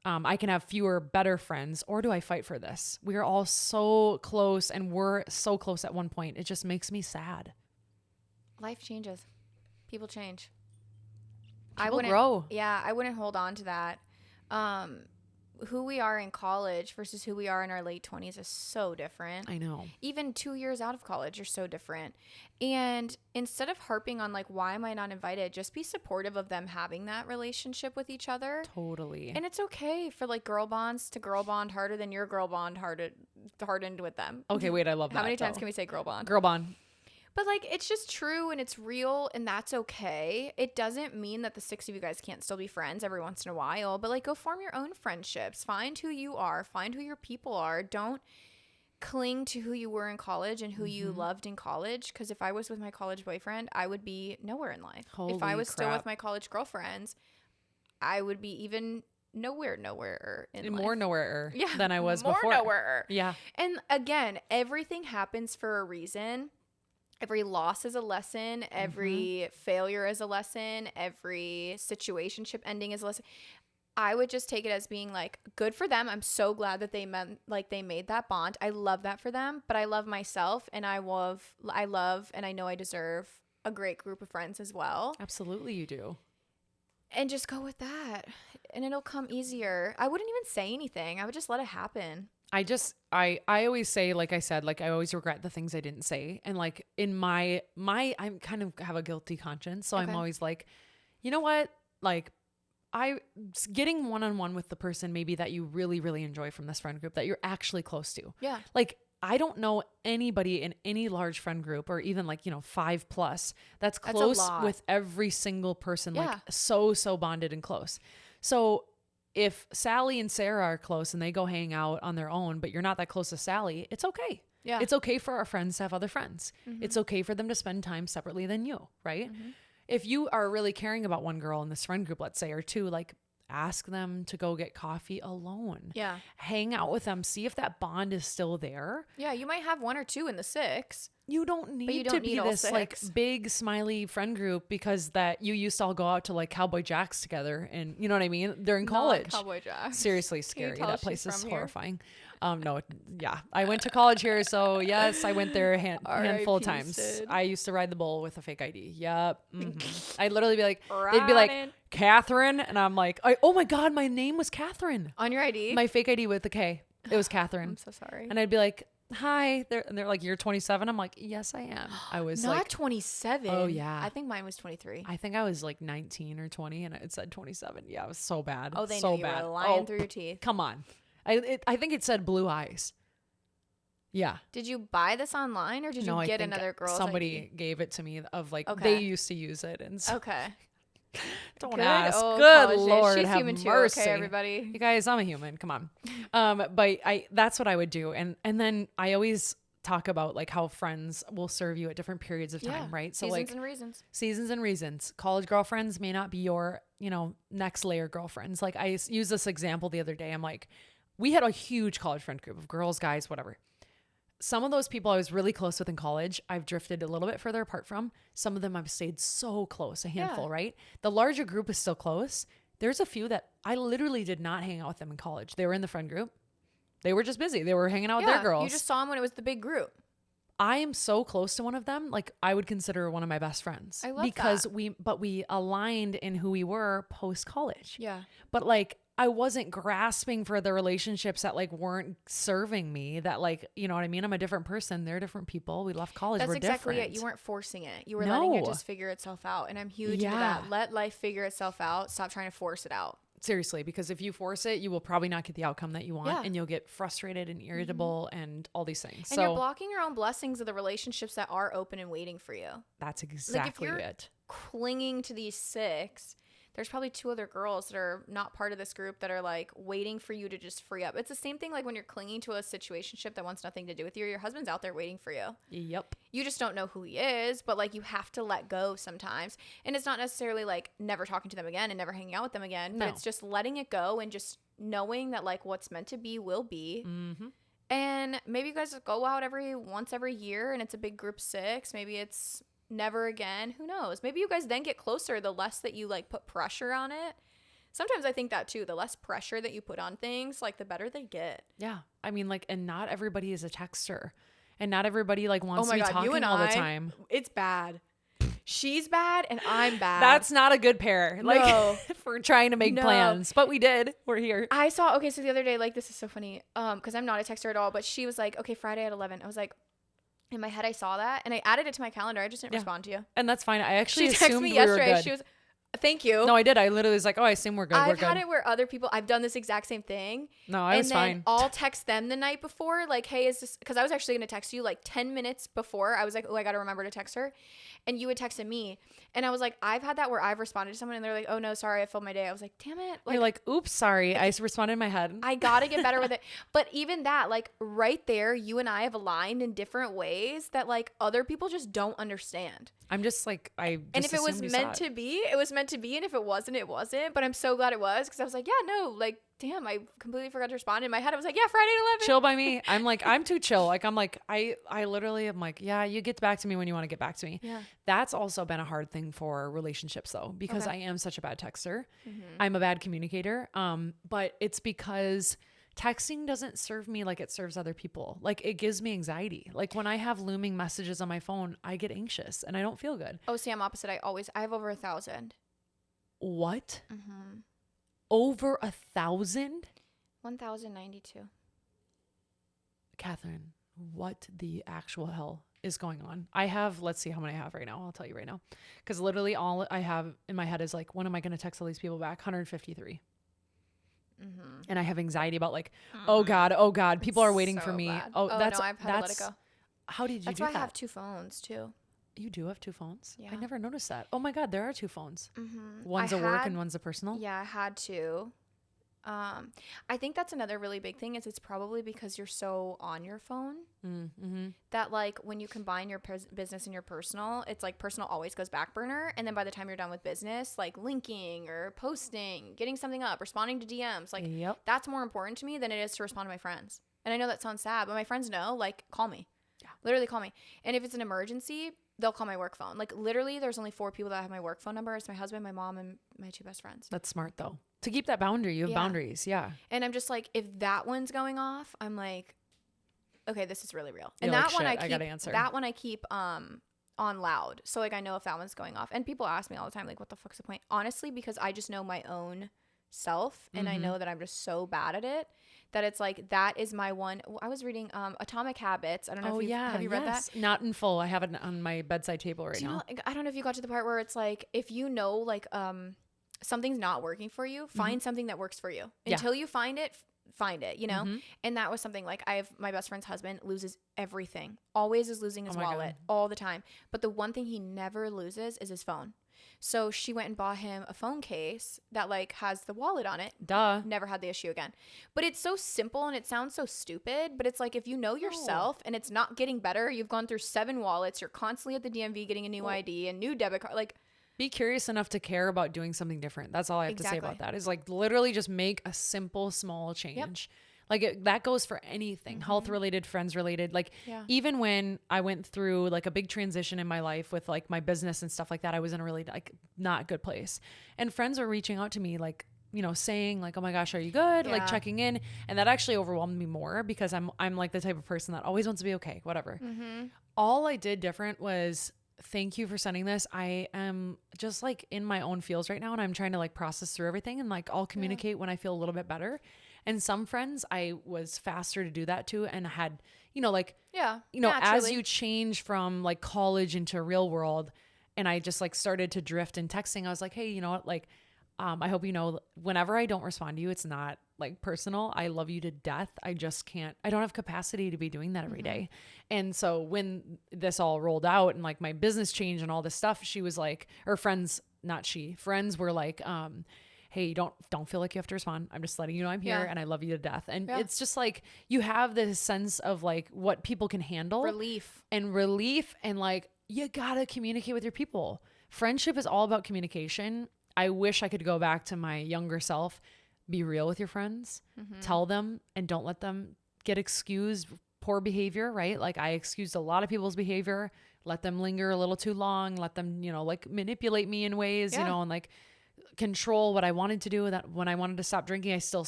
I can have fewer, better friends, or do I fight for this? We are all so close and we're so close at one point. It just makes me sad. Life changes. People change. People grow. Yeah, I wouldn't hold on to that. Who we are in college versus who we are in our late 20s is so different. I know. Even 2 years out of college are so different. And instead of harping on like, why am I not invited? Just be supportive of them having that relationship with each other. Totally. And it's okay for like girl bonds to girl bond harder than your girl bond hardened with them. Okay, wait, I love that. How many times can we say girl bond? Girl bond. But like, it's just true and it's real and that's okay. It doesn't mean that the 6 of you guys can't still be friends every once in a while, but like go form your own friendships. Find who you are. Find who your people are. Don't cling to who you were in college and who you loved in college. Because if I was with my college boyfriend, I would be nowhere in life. Holy if I was crap. still with my college girlfriends, I would be even nowhere in more life. nowhere than I was before. More nowhere. Yeah. And again, everything happens for a reason. Every loss is a lesson. Every failure is a lesson. Every situationship ending is a lesson. I would just take it as being like, good for them. I'm so glad that they made that bond. I love that for them, but I love myself and I love and I know I deserve a great group of friends as well. Absolutely you do. And just go with that and it'll come easier. I wouldn't even say anything. I would just let it happen. I always say, like I said, like I always regret the things I didn't say. And like in my, I kind of have a guilty conscience. So I'm always like, you know what? Like getting one-on-one with the person maybe that you really, really enjoy from this friend group that you're actually close to. Yeah. Like I don't know anybody in any large friend group or even like, 5+ that's close with every single person, like so bonded and close. So if Sally and Sarah are close and they go hang out on their own, but you're not that close to Sally, it's okay. Yeah. It's okay for our friends to have other friends. It's okay for them to spend time separately than you, right? If you are really caring about one girl in this friend group, let's say, or 2, like ask them to go get coffee alone. Yeah. Hang out with them. See if that bond is still there. Yeah. You might have 1 or 2 in the 6. You don't need to be this like big smiley friend group because that you used to all go out to like Cowboy Jack's together and you know what I mean? They're in college. Not Cowboy Jack's. Seriously scary. That place is horrifying. No, yeah. I went to college here, so yes, I went there a handful of times. Sid. I used to ride the bull with a fake ID. Yep. I'd literally be like, they'd be like, Catherine, and I'm like, oh my God, my name was Catherine. On your ID? My fake ID with the K. It was Catherine. I'm so sorry. And I'd be like, hi. They're like, you're 27. I'm like, yes, I am. I was not like 27. Oh yeah. I think mine was 23. I think I was like 19 or 20 and it said 27. Yeah, it was so bad. Oh, they so knew you bad. were lying through your teeth. Come on. I think it said blue eyes. Yeah. Did you buy this online or did you get another girl's somebody ID? gave it to me of like they used to use it and so don't ask. Good Lord, she's have human mercy. Too, okay, everybody. You guys, I'm a human. Come on. But that's what I would do. And then I always talk about like how friends will serve you at different periods of time, right? So seasons and reasons. Seasons and reasons. College girlfriends may not be your, next layer girlfriends. Like I used this example the other day. I'm like, we had a huge college friend group of girls, guys, whatever. Some of those people I was really close with in college, I've drifted a little bit further apart from. Some of them I've stayed so close, a handful, right? The larger group is still close. There's a few that I literally did not hang out with them in college. They were in the friend group. They were just busy. They were hanging out with their girls. You just saw them when it was the big group. I am so close to one of them. Like, I would consider one of my best friends. I love because that. we aligned in who we were post college. Yeah. But like, I wasn't grasping for the relationships that like weren't serving me, that like, you know what I mean? I'm a different person. They're different people. We left college. That's we're exactly different. it. You weren't forcing it. You were letting it just figure itself out. And I'm huge into that. Let life figure itself out. Stop trying to force it out. Seriously, because if you force it, you will probably not get the outcome that you want, and you'll get frustrated and irritable and all these things. And you're blocking your own blessings of the relationships that are open and waiting for you. That's exactly like if you're clinging to these 6, there's probably 2 other girls that are not part of this group that are like waiting for you to just free up. It's the same thing like when you're clinging to a situationship that wants nothing to do with you. Your husband's out there waiting for you. Yep. You just don't know who he is, but like you have to let go sometimes. And it's not necessarily like never talking to them again and never hanging out with them again, but it's just letting it go and just knowing that like what's meant to be will be. Mm-hmm. And maybe you guys go out once every year and it's a big group 6. Maybe it's never again. Who knows? Maybe you guys then get closer the less that you like put pressure on it. Sometimes I think that too. The less pressure that you put on things, like the better they get. Yeah. I mean, like, and not everybody is a texter. And not everybody like wants to be talking all the time. It's bad. She's bad and I'm bad. That's not a good pair. Like if we're trying to make plans, but we did. We're here. I saw, so the other day, like this is so funny. Cause I'm not a texter at all, but she was like, okay, Friday at 11. I was like, in my head, I saw that and I added it to my calendar. I just didn't respond to you. And that's fine. I actually she texted assumed me we yesterday. were good. She was, thank you. No, I did. I literally was like, oh, I assume we're good. I've had it where other people, I've done this exact same thing. No, I was fine. And then I'll text them the night before, like, hey, is this, because I was actually going to text you like 10 minutes before. I was like, oh, I got to remember to text her. And you had texted me. And I was like, I've had that where I've responded to someone and they're like, oh, no, sorry, I filled my day. I was like, damn it. You're like, oops, sorry. I responded in my head. I got to get better with it. But even that, like right there, you and I have aligned in different ways that like other people just don't understand. I'm just like, and if it was meant to be, it was meant to be. And if it wasn't, it wasn't. But I'm so glad it was because I was like, yeah, no, like, damn, I completely forgot to respond. In my head, I was like, yeah, Friday at 11. Chill by me. I'm like, I'm too chill. Like, I'm like, I literally am like, yeah, you get back to me when you want to get back to me. Yeah. That's also been a hard thing for relationships though, because I am such a bad texter. Mm-hmm. I'm a bad communicator. But it's because texting doesn't serve me like it serves other people. Like it gives me anxiety. Like when I have looming messages on my phone, I get anxious and I don't feel good. Oh, see, I'm opposite. I have over 1,000. What? Mm-hmm. Over 1,000? 1,092. Catherine, what the actual hell is going on? I have, let's see how many I have right now. I'll tell you right now. Because literally all I have in my head is like, when am I going to text all these people back? 153. Mm-hmm. And I have anxiety about like, oh God, people are waiting for me. Bad. Oh, that's, no, I've had to let it go. How did you do that? That's why I have 2 phones too. You do have 2 phones? Yeah. I never noticed that. Oh my God, there are 2 phones. Mm-hmm. One's a work and one's a personal? Yeah, I had to. I think that's another really big thing is it's probably because you're so on your phone that like when you combine your business and your personal, it's like personal always goes back burner. And then by the time you're done with business, like linking or posting, getting something up, responding to DMs, like that's more important to me than it is to respond to my friends. And I know that sounds sad, but my friends know, like, call me. Yeah. Literally call me. And if it's an emergency, they'll call my work phone. Like literally there's only 4 people that have my work phone number. It's my husband, my mom, and my 2 best friends. That's smart though. To keep that boundary, you have boundaries. Yeah. And I'm just like, if that one's going off, I'm like, okay, this is really real. And You're that like, one I gotta answer. That one I keep on loud. So like I know if that one's going off. And people ask me all the time, like, what the fuck's the point? Honestly, because I just know my own self and I know that I'm just so bad at it that it's like that is my one. I was reading Atomic Habits. I don't know if have you read that? Not in full. I have it on my bedside table right now. I don't know if you got to the part where it's like if you know like something's not working for you, find something that works for you. Until you find it, you know? And that was something like my best friend's husband loses everything. Always is losing his wallet all the time. But the one thing he never loses is his phone. So she went and bought him a phone case that like has the wallet on it. Duh. Never had the issue again. But it's so simple and it sounds so stupid, but it's like if you know yourself and it's not getting better, you've gone through 7 wallets, you're constantly at the DMV getting a new ID, a new debit card, like be curious enough to care about doing something different. That's all I have to say about that is like literally just make a simple, small change. Yep. Like that goes for anything, health related, friends related. Like even when I went through like a big transition in my life with like my business and stuff like that, I was in a really like not good place. And friends were reaching out to me like saying like, oh my gosh, are you good? Like checking in. And that actually overwhelmed me more because I'm like the type of person that always wants to be okay, whatever. All I did different was, thank you for sending this. I am just like in my own feels right now, and I'm trying to like process through everything, and like I'll communicate when I feel a little bit better. And some friends I was faster to do that to, and had, as you change from like college into real world, and I just like started to drift in texting, I was like, hey, you know what? Like, I hope you know, whenever I don't respond to you, it's not like personal. I love you to death. I just can't, I don't have capacity to be doing that every day. And so when this all rolled out and like my business changed and all this stuff, she was like, or friends, not she, friends were like, hey, don't feel like you have to respond. I'm just letting you know I'm here and I love you to death. And it's just like, you have this sense of like what people can handle. Relief. And like, you gotta communicate with your people. Friendship is all about communication. I wish I could go back to my younger self. Be real with your friends, tell them, and don't let them get excused poor behavior, right? Like I excused a lot of people's behavior, let them linger a little too long, let them, like manipulate me in ways, and like control what I wanted to do. That when I wanted to stop drinking, I still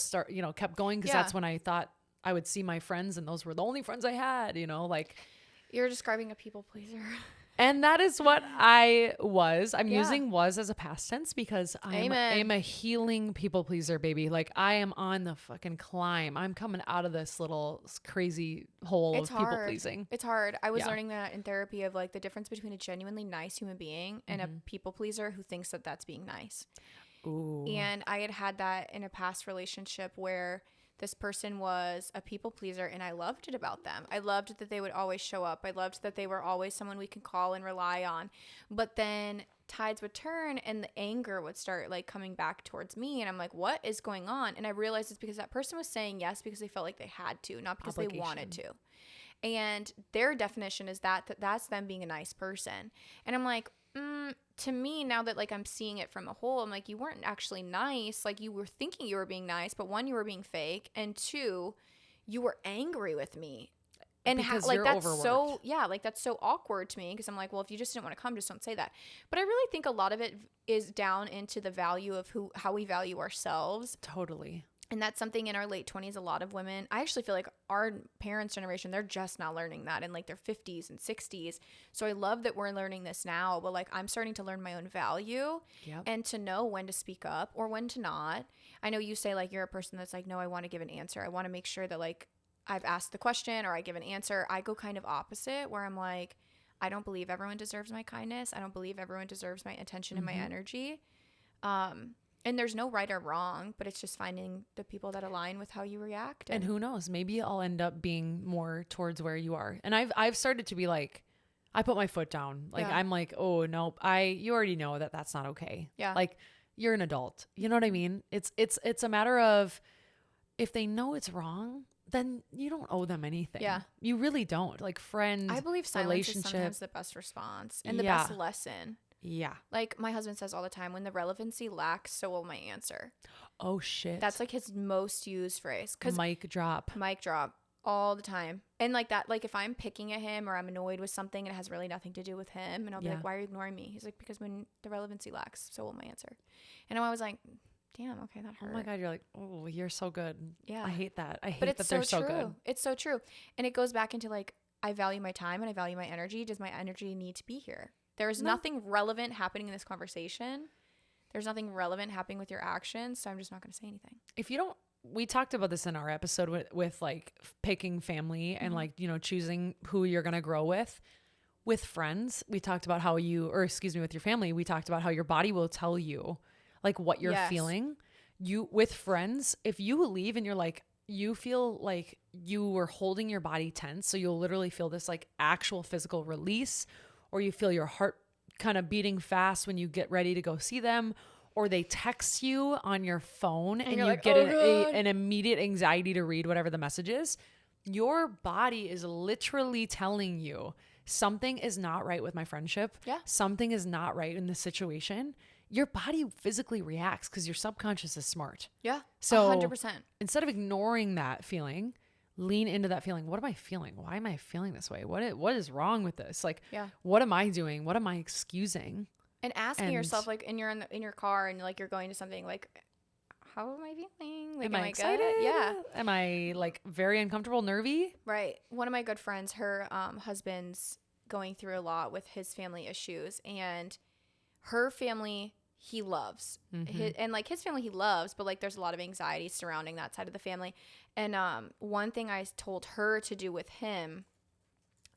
kept going because that's when I thought I would see my friends, and those were the only friends I had, like. You're describing a people pleaser. And that is what I was. I'm using was as a past tense because I'm a healing people pleaser, baby. Like I am on the fucking climb. I'm coming out of this little crazy hole of people pleasing. It's hard. I was learning that in therapy of like the difference between a genuinely nice human being and a people pleaser who thinks that that's being nice. Ooh. And I had that in a past relationship where this person was a people pleaser, and I loved it about them. I loved that they would always show up. I loved that they were always someone we can call and rely on. But then tides would turn and the anger would start like coming back towards me. And I'm like, what is going on? And I realized it's because that person was saying yes because they felt like they had to, not because they wanted to. And their definition is that's them being a nice person. And I'm like, to me, now that like I'm seeing it from a whole, I'm like, you weren't actually nice. Like you were thinking you were being nice, but one, you were being fake, and two, you were angry with me. And like that's overworked. That's so awkward to me because I'm like, well, if you just didn't want to come, just don't say that. But I really think a lot of it is down into the value of how we value ourselves. Totally. And that's something in our late 20s, a lot of women, I actually feel like our parents' generation, they're just now learning that in like their 50s and 60s. So I love that we're learning this now, but like I'm starting to learn my own value and to know when to speak up or when to not. I know you say like you're a person that's like, no, I want to give an answer. I want to make sure that like I've asked the question or I give an answer. I go kind of opposite where I'm like, I don't believe everyone deserves my kindness. I don't believe everyone deserves my attention and my energy. And there's no right or wrong, but it's just finding the people that align with how you react. And who knows, maybe I'll end up being more towards where you are. And I've started to be like, I put my foot down. Like, I'm like, oh, nope. You already know that that's not okay. Yeah. Like you're an adult. You know what I mean? It's a matter of if they know it's wrong, then you don't owe them anything. Yeah. You really don't. Like friends, I believe silence is sometimes the best response and the best lesson. Yeah. Like my husband says all the time, when the relevancy lacks, so will my answer. Oh shit. That's like his most used phrase. Mic drop all the time. And like that, like if I'm picking at him or I'm annoyed with something and it has really nothing to do with him, and I'll be like, why are you ignoring me? He's like, because when the relevancy lacks, so will my answer. And I'm always like, damn, okay, that hurt. Oh my God, you're like, oh, you're so good. Yeah. I hate that. I hate that they're so good. It's so true. And it goes back into like, I value my time and I value my energy. Does my energy need to be here? There is nothing relevant happening in this conversation. There's nothing relevant happening with your actions. So I'm just not going to say anything. If you don't, we talked about this in our episode with like picking family and like, choosing who you're going to grow with. With friends, we talked about with your family, we talked about how your body will tell you like what you're feeling. With friends, if you leave and you're like, you feel like you were holding your body tense. So you'll literally feel this like actual physical release, or you feel your heart kind of beating fast when you get ready to go see them, or they text you on your phone and you like, get an immediate anxiety to read whatever the message is. Your body is literally telling you something is not right with my friendship. Yeah. Something is not right in this situation. Your body physically reacts because your subconscious is smart. Yeah. So 100%. Instead of ignoring that feeling, lean into that feeling. What am I feeling? Why am I feeling this way? What is wrong with this? Like, what am I doing? What am I excusing? And asking yourself, like, in your car and like you're going to something, like, how am I feeling? Like, am I excited? good? Yeah. Am I like very uncomfortable, nervy? Right. One of my good friends, her husband's going through a lot with his family issues, and her family he loves, and like his family he loves, but like there's a lot of anxiety surrounding that side of the family. And one thing I told her to do with him,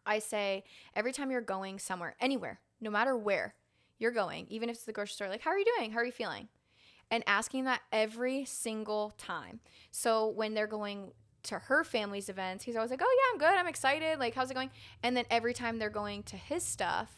I say, every time you're going somewhere, anywhere, no matter where you're going, even if it's the grocery store, like, how are you doing? How are you feeling? And asking that every single time. So when they're going to her family's events, he's always like, oh yeah, I'm good, I'm excited, like, how's it going? And then every time they're going to his stuff,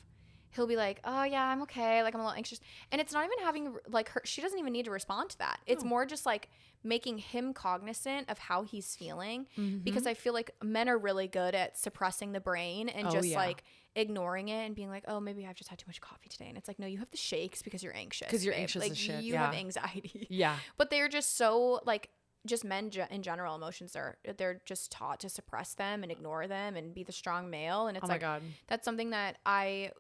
he'll be like, oh yeah, I'm okay, like, I'm a little anxious. And it's not even having, like, her, she doesn't even need to respond to that. It's more just like making him cognizant of how he's feeling, because I feel like men are really good at suppressing the brain and like ignoring it and being like, oh, maybe I've just had too much coffee today. And it's like, no, you have the shakes because you're anxious. Because you're anxious like, as shit. You have anxiety. Yeah. But they're just so, like, just men in general, emotions they're just taught to suppress them and ignore them and be the strong male. And it's like, God, that's something that I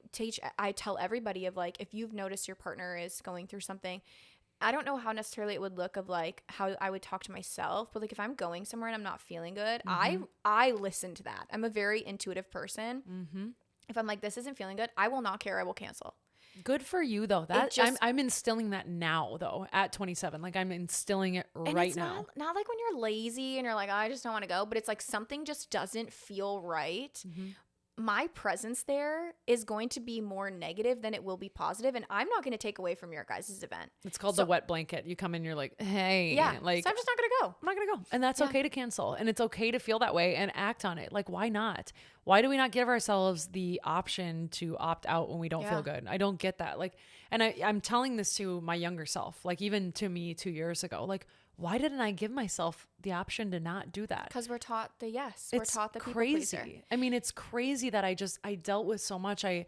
tell everybody of, like, if you've noticed your partner is going through something, I don't know how necessarily it would look of like how I would talk to myself, but like if I'm going somewhere and I'm not feeling good, I listen to that. I'm a very intuitive person. If I'm like, this isn't feeling good, I will not care. I will cancel. Good for you though. That I'm instilling that now though at 27. Like I'm instilling it right now. Not like when you're lazy and you're like, oh, I just don't want to go, but it's like something just doesn't feel right. My presence there is going to be more negative than it will be positive, and I'm not going to take away from your guys' event. It's called the wet blanket. You come in, you're like, hey, like, so I'm just not going to go. I'm not going to go. And that's okay to cancel, and it's okay to feel that way and act on it. Like, why not? Why do we not give ourselves the option to opt out when we don't feel good? I don't get that. Like, and I'm telling this to my younger self, like even to me 2 years ago, like, why didn't I give myself the option to not do that? Because we're taught the we're taught the crazy. People pleaser. I mean, it's crazy that I dealt with so much. I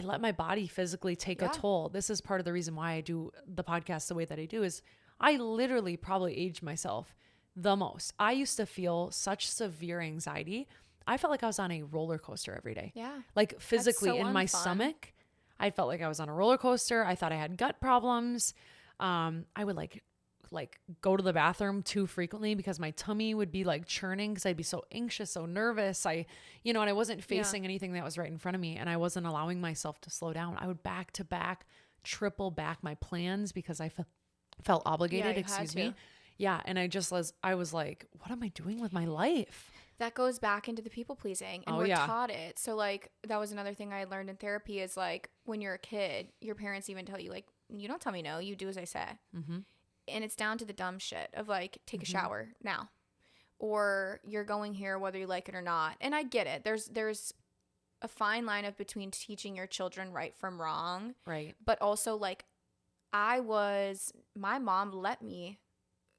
let my body physically take a toll. This is part of the reason why I do the podcast the way that I do is I literally probably aged myself the most. I used to feel such severe anxiety. I felt like I was on a roller coaster every day. Yeah. Like physically in my stomach, I felt like I was on a roller coaster. I thought I had gut problems. I would like go to the bathroom too frequently because my tummy would be like churning because I'd be so anxious, so nervous. And I wasn't facing anything that was right in front of me, and I wasn't allowing myself to slow down. I would back to back, triple back my plans because I felt obligated. Excuse me. Yeah. And I was like, what am I doing with my life? That goes back into the people pleasing, and we're taught it. So like, that was another thing I learned in therapy is like, when you're a kid, your parents even tell you like, you don't tell me no, you do as I say. And it's down to the dumb shit of like, take a shower now, or you're going here whether you like it or not. And I get it. There's a fine line of between teaching your children right from wrong. Right. But also like, my mom let me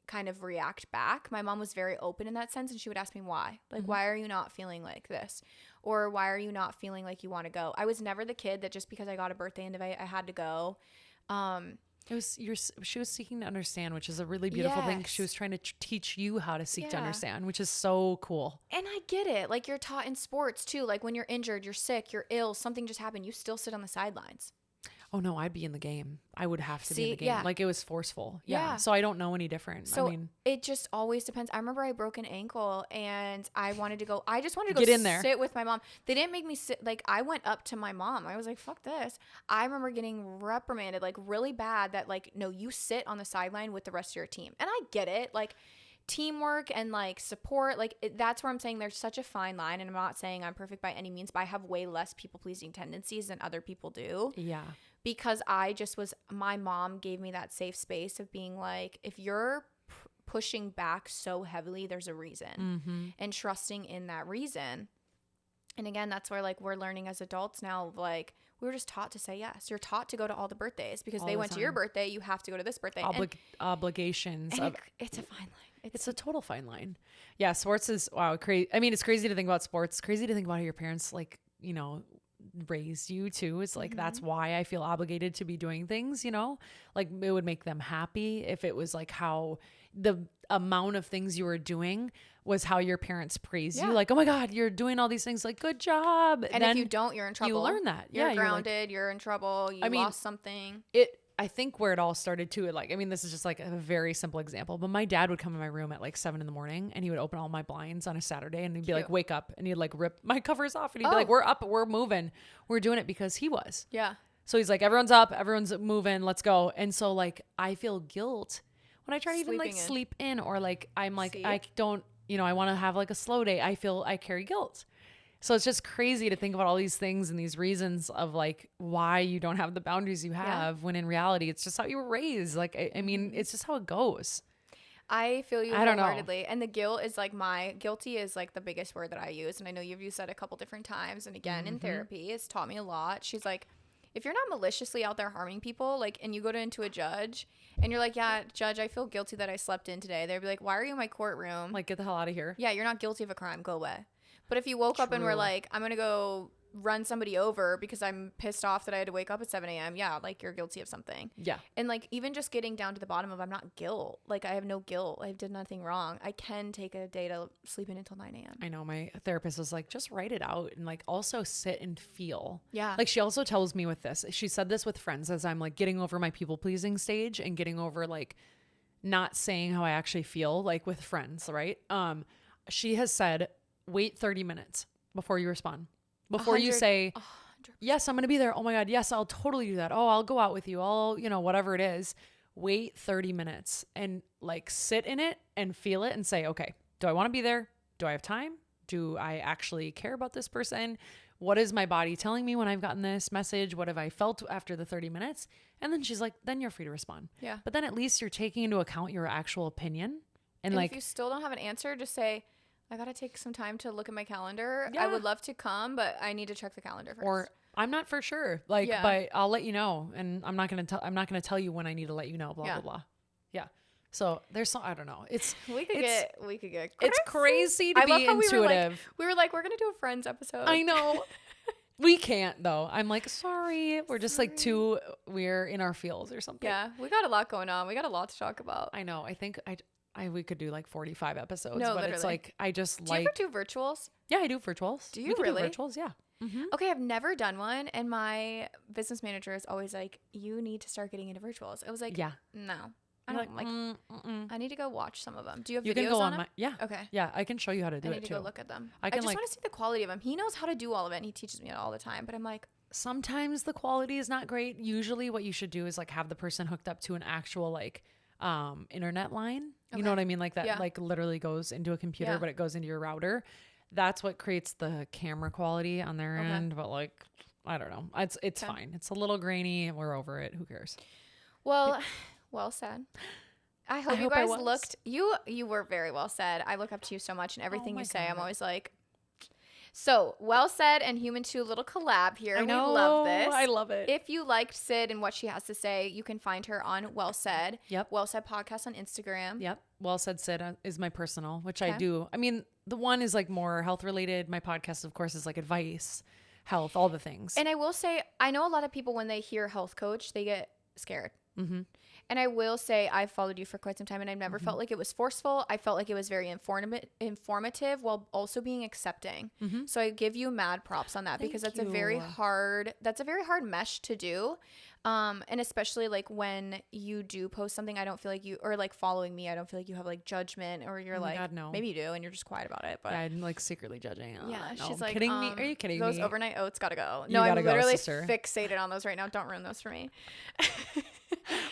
kind of react back. My mom was very open in that sense, and she would ask me why. Like, why are you not feeling like this? Or why are you not feeling like you want to go? I was never the kid that just because I got a birthday invite, I had to go. She was seeking to understand, which is a really beautiful thing. She was trying to teach you how to seek to understand, which is so cool. And I get it. Like, you're taught in sports too. Like, when you're injured, you're sick, you're ill, something just happened, you still sit on the sidelines. Oh no, I'd be in the game. I would have to be in the game. Yeah. Like, it was forceful. Yeah. So I don't know any different. So it just always depends. I remember I broke an ankle and I just wanted to go get in there, sit with my mom. They didn't make me sit. Like, I went up to my mom. I was like, fuck this. I remember getting reprimanded like really bad that like, no, you sit on the sideline with the rest of your team. And I get it. Like, teamwork and like support, like that's where I'm saying there's such a fine line. And I'm not saying I'm perfect by any means, but I have way less people pleasing tendencies than other people do. Yeah. Because my mom gave me that safe space of being like, if you're pushing back so heavily, there's a reason, and trusting in that reason. And again, that's where like we're learning as adults now, like we were just taught to say yes. You're taught to go to all the birthdays because they went to your birthday. You have to go to this birthday. Obligations. It's a fine line. It's a total fine line. Yeah. Sports is crazy. I mean, it's crazy to think about sports. Crazy to think about how your parents raised you too. It's like, that's why I feel obligated to be doing things, like it would make them happy if it was like how the amount of things you were doing was how your parents praise you. Like, oh my God, you're doing all these things. Like, good job. And then if you don't, you're in trouble. You learn that. You're grounded. You're in trouble. You lost something. I think where it all started too, like, I mean, this is just like a very simple example, but my dad would come in my room at like 7 a.m. and he would open all my blinds on a Saturday and he'd be like, wake up. And he'd like rip my covers off and he'd be like, we're up, we're moving. We're doing it because he was. Yeah. So he's like, everyone's up, everyone's moving, let's go. And so like, I feel guilt when I try to even like sleep in, or like, I'm like, I don't, you know, I want to have like a slow day. I carry guilt. So it's just crazy to think about all these things and these reasons of like why you don't have the boundaries you have, when in reality, it's just how you were raised. Like, I mean, it's just how it goes. I feel you wholeheartedly. And the guilt is like guilty is like the biggest word that I use. And I know you've used that a couple different times. And again, in therapy, it's taught me a lot. She's like, if you're not maliciously out there harming people, like, and you go into a judge and you're like, yeah, judge, I feel guilty that I slept in today. They'd be like, why are you in my courtroom? Like, get the hell out of here. Yeah, you're not guilty of a crime. Go away. But if you woke up and were like, I'm going to go run somebody over because I'm pissed off that I had to wake up at 7 a.m. Yeah, like, you're guilty of something. Yeah. And like, even just getting down to the bottom of, I'm not guilt. Like, I have no guilt. I did nothing wrong. I can take a day to sleep in until 9 a.m. I know, my therapist was like, just write it out and like also sit and feel. Yeah. Like, she also tells me with this, she said this with friends as I'm like getting over my people pleasing stage and getting over like not saying how I actually feel, like with friends, right? She has said, wait 30 minutes before you respond. Before you say, 100%. Yes, I'm going to be there. Oh my God. Yes, I'll totally do that. Oh, I'll go out with you. I'll, you know, whatever it is. Wait 30 minutes and like sit in it and feel it and say, okay, do I want to be there? Do I have time? Do I actually care about this person? What is my body telling me when I've gotten this message? What have I felt after the 30 minutes? And then she's like, then you're free to respond. Yeah. But then at least you're taking into account your actual opinion. And like, if you still don't have an answer, just say, I got to take some time to look at my calendar. Yeah. I would love to come, but I need to check the calendar first. Or I'm not for sure. Like, but I'll let you know. And I'm not going to tell you when I need to let you know, blah, blah, blah. Yeah. So there's some, I don't know. We could get crazy. It's crazy to be intuitive. We were like, we're going to do a Friends episode. I know. We can't though. I'm like, sorry. We're just like we're in our fields or something. Yeah. We got a lot going on. We got a lot to talk about. I know. I think we could do like 45 episodes, but literally. It's like, I just do you ever do virtuals? Yeah, I do virtuals. Do you really? Do virtuals, yeah. Mm-hmm. Okay, I've never done one. And my business manager is always like, you need to start getting into virtuals. I was like, no, I don't like, I need to go watch some of them. Do you have videos go on them? Yeah. Okay. Yeah, I can show you how to do it too. I need to go look at them. I just want to see the quality of them. He knows how to do all of it and he teaches me it all the time. But I'm like, sometimes the quality is not great. Usually what you should do is like have the person hooked up to an actual like internet line. You know what I mean? Like that, like literally goes into a computer, but it goes into your router. That's what creates the camera quality on their end. But like, I don't know. It's fine. It's a little grainy. We're over it. Who cares? Well said. I hope you guys looked. You were very well said. I look up to you so much, and everything you say, I'm always like. So, Well Said and Human 2, little collab here. I know. We love this. I love it. If you liked Sid and what she has to say, you can find her on Well Said. Yep. Well Said Podcast on Instagram. Yep. Well Said Sid is my personal, which I do. I mean, the one is like more health related. My podcast, of course, is like advice, health, all the things. And I will say, I know a lot of people, when they hear health coach, they get scared. Mm-hmm. And I will say, I've followed you for quite some time, and I've never felt like it was forceful. I felt like it was very informative while also being accepting. Mm-hmm. So I give you mad props on that. Because that's a very hard mesh to do. And especially like when you do post something, I don't feel like you, or like following me, I don't feel like you have like judgment, or you're like, God, no. Maybe you do, and you're just quiet about it. But yeah, I'm like secretly judging. She's like, kidding me? Are you kidding those me? Those overnight oats gotta go. No, I'm literally fixated on those right now. Don't ruin those for me.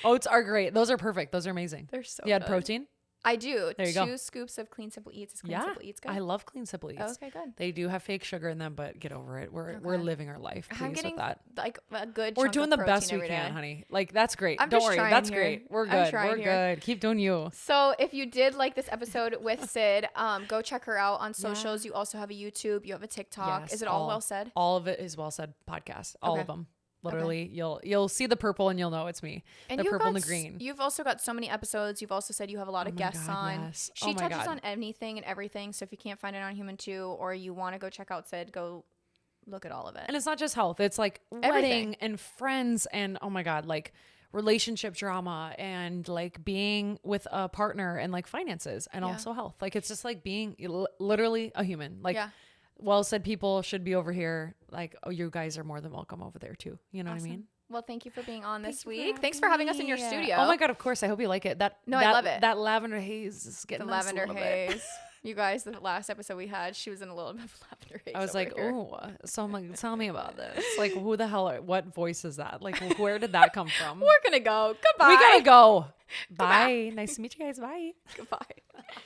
Oats are great. Those are perfect. Those are amazing. They're so You had good. Protein? I do. There you go. 2 scoops of Clean Simple Eats. Is Clean Simple Eats good? I love Clean Simple Eats. Oh, okay, good. They do have fake sugar in them, but get over it. We're living our life. Please, I'm getting with that. Like a good. We're doing the best we can, honey. Like that's great. I'm Don't worry. That's here. great. We're good. We're good. Keep doing you. So if you did like this episode with Sid, go check her out on socials. You also have a YouTube. You have a TikTok. Yes, is it all Well Said? All of it is Well Said podcast. All of them. Literally, you'll see the purple and you'll know it's me. And the purple and the green. You've also got so many episodes. You've also said you have a lot of guests on. Yes. She touches on anything and everything. So if you can't find it on Human 2, or you want to go check out Sid, go look at all of it. And it's not just health. It's like wedding and friends and oh my God, like relationship drama and like being with a partner and like finances and also health. Like it's just like being literally a human. Like Well Said people should be over here. Like, oh, you guys are more than welcome over there too. You know what I mean? Well, thank you for being on this week. Thanks for having us in your studio. Oh my God, of course. I hope you like it. I love it. That lavender haze is getting the lavender haze. You guys, the last episode we had, she was in a little bit of lavender haze. I was like, oh, someone tell me about this. Like, who the hell what voice is that? Like, where did that come from? We're going to go. Goodbye. We got to go. Bye. Nice to meet you guys. Bye. Goodbye.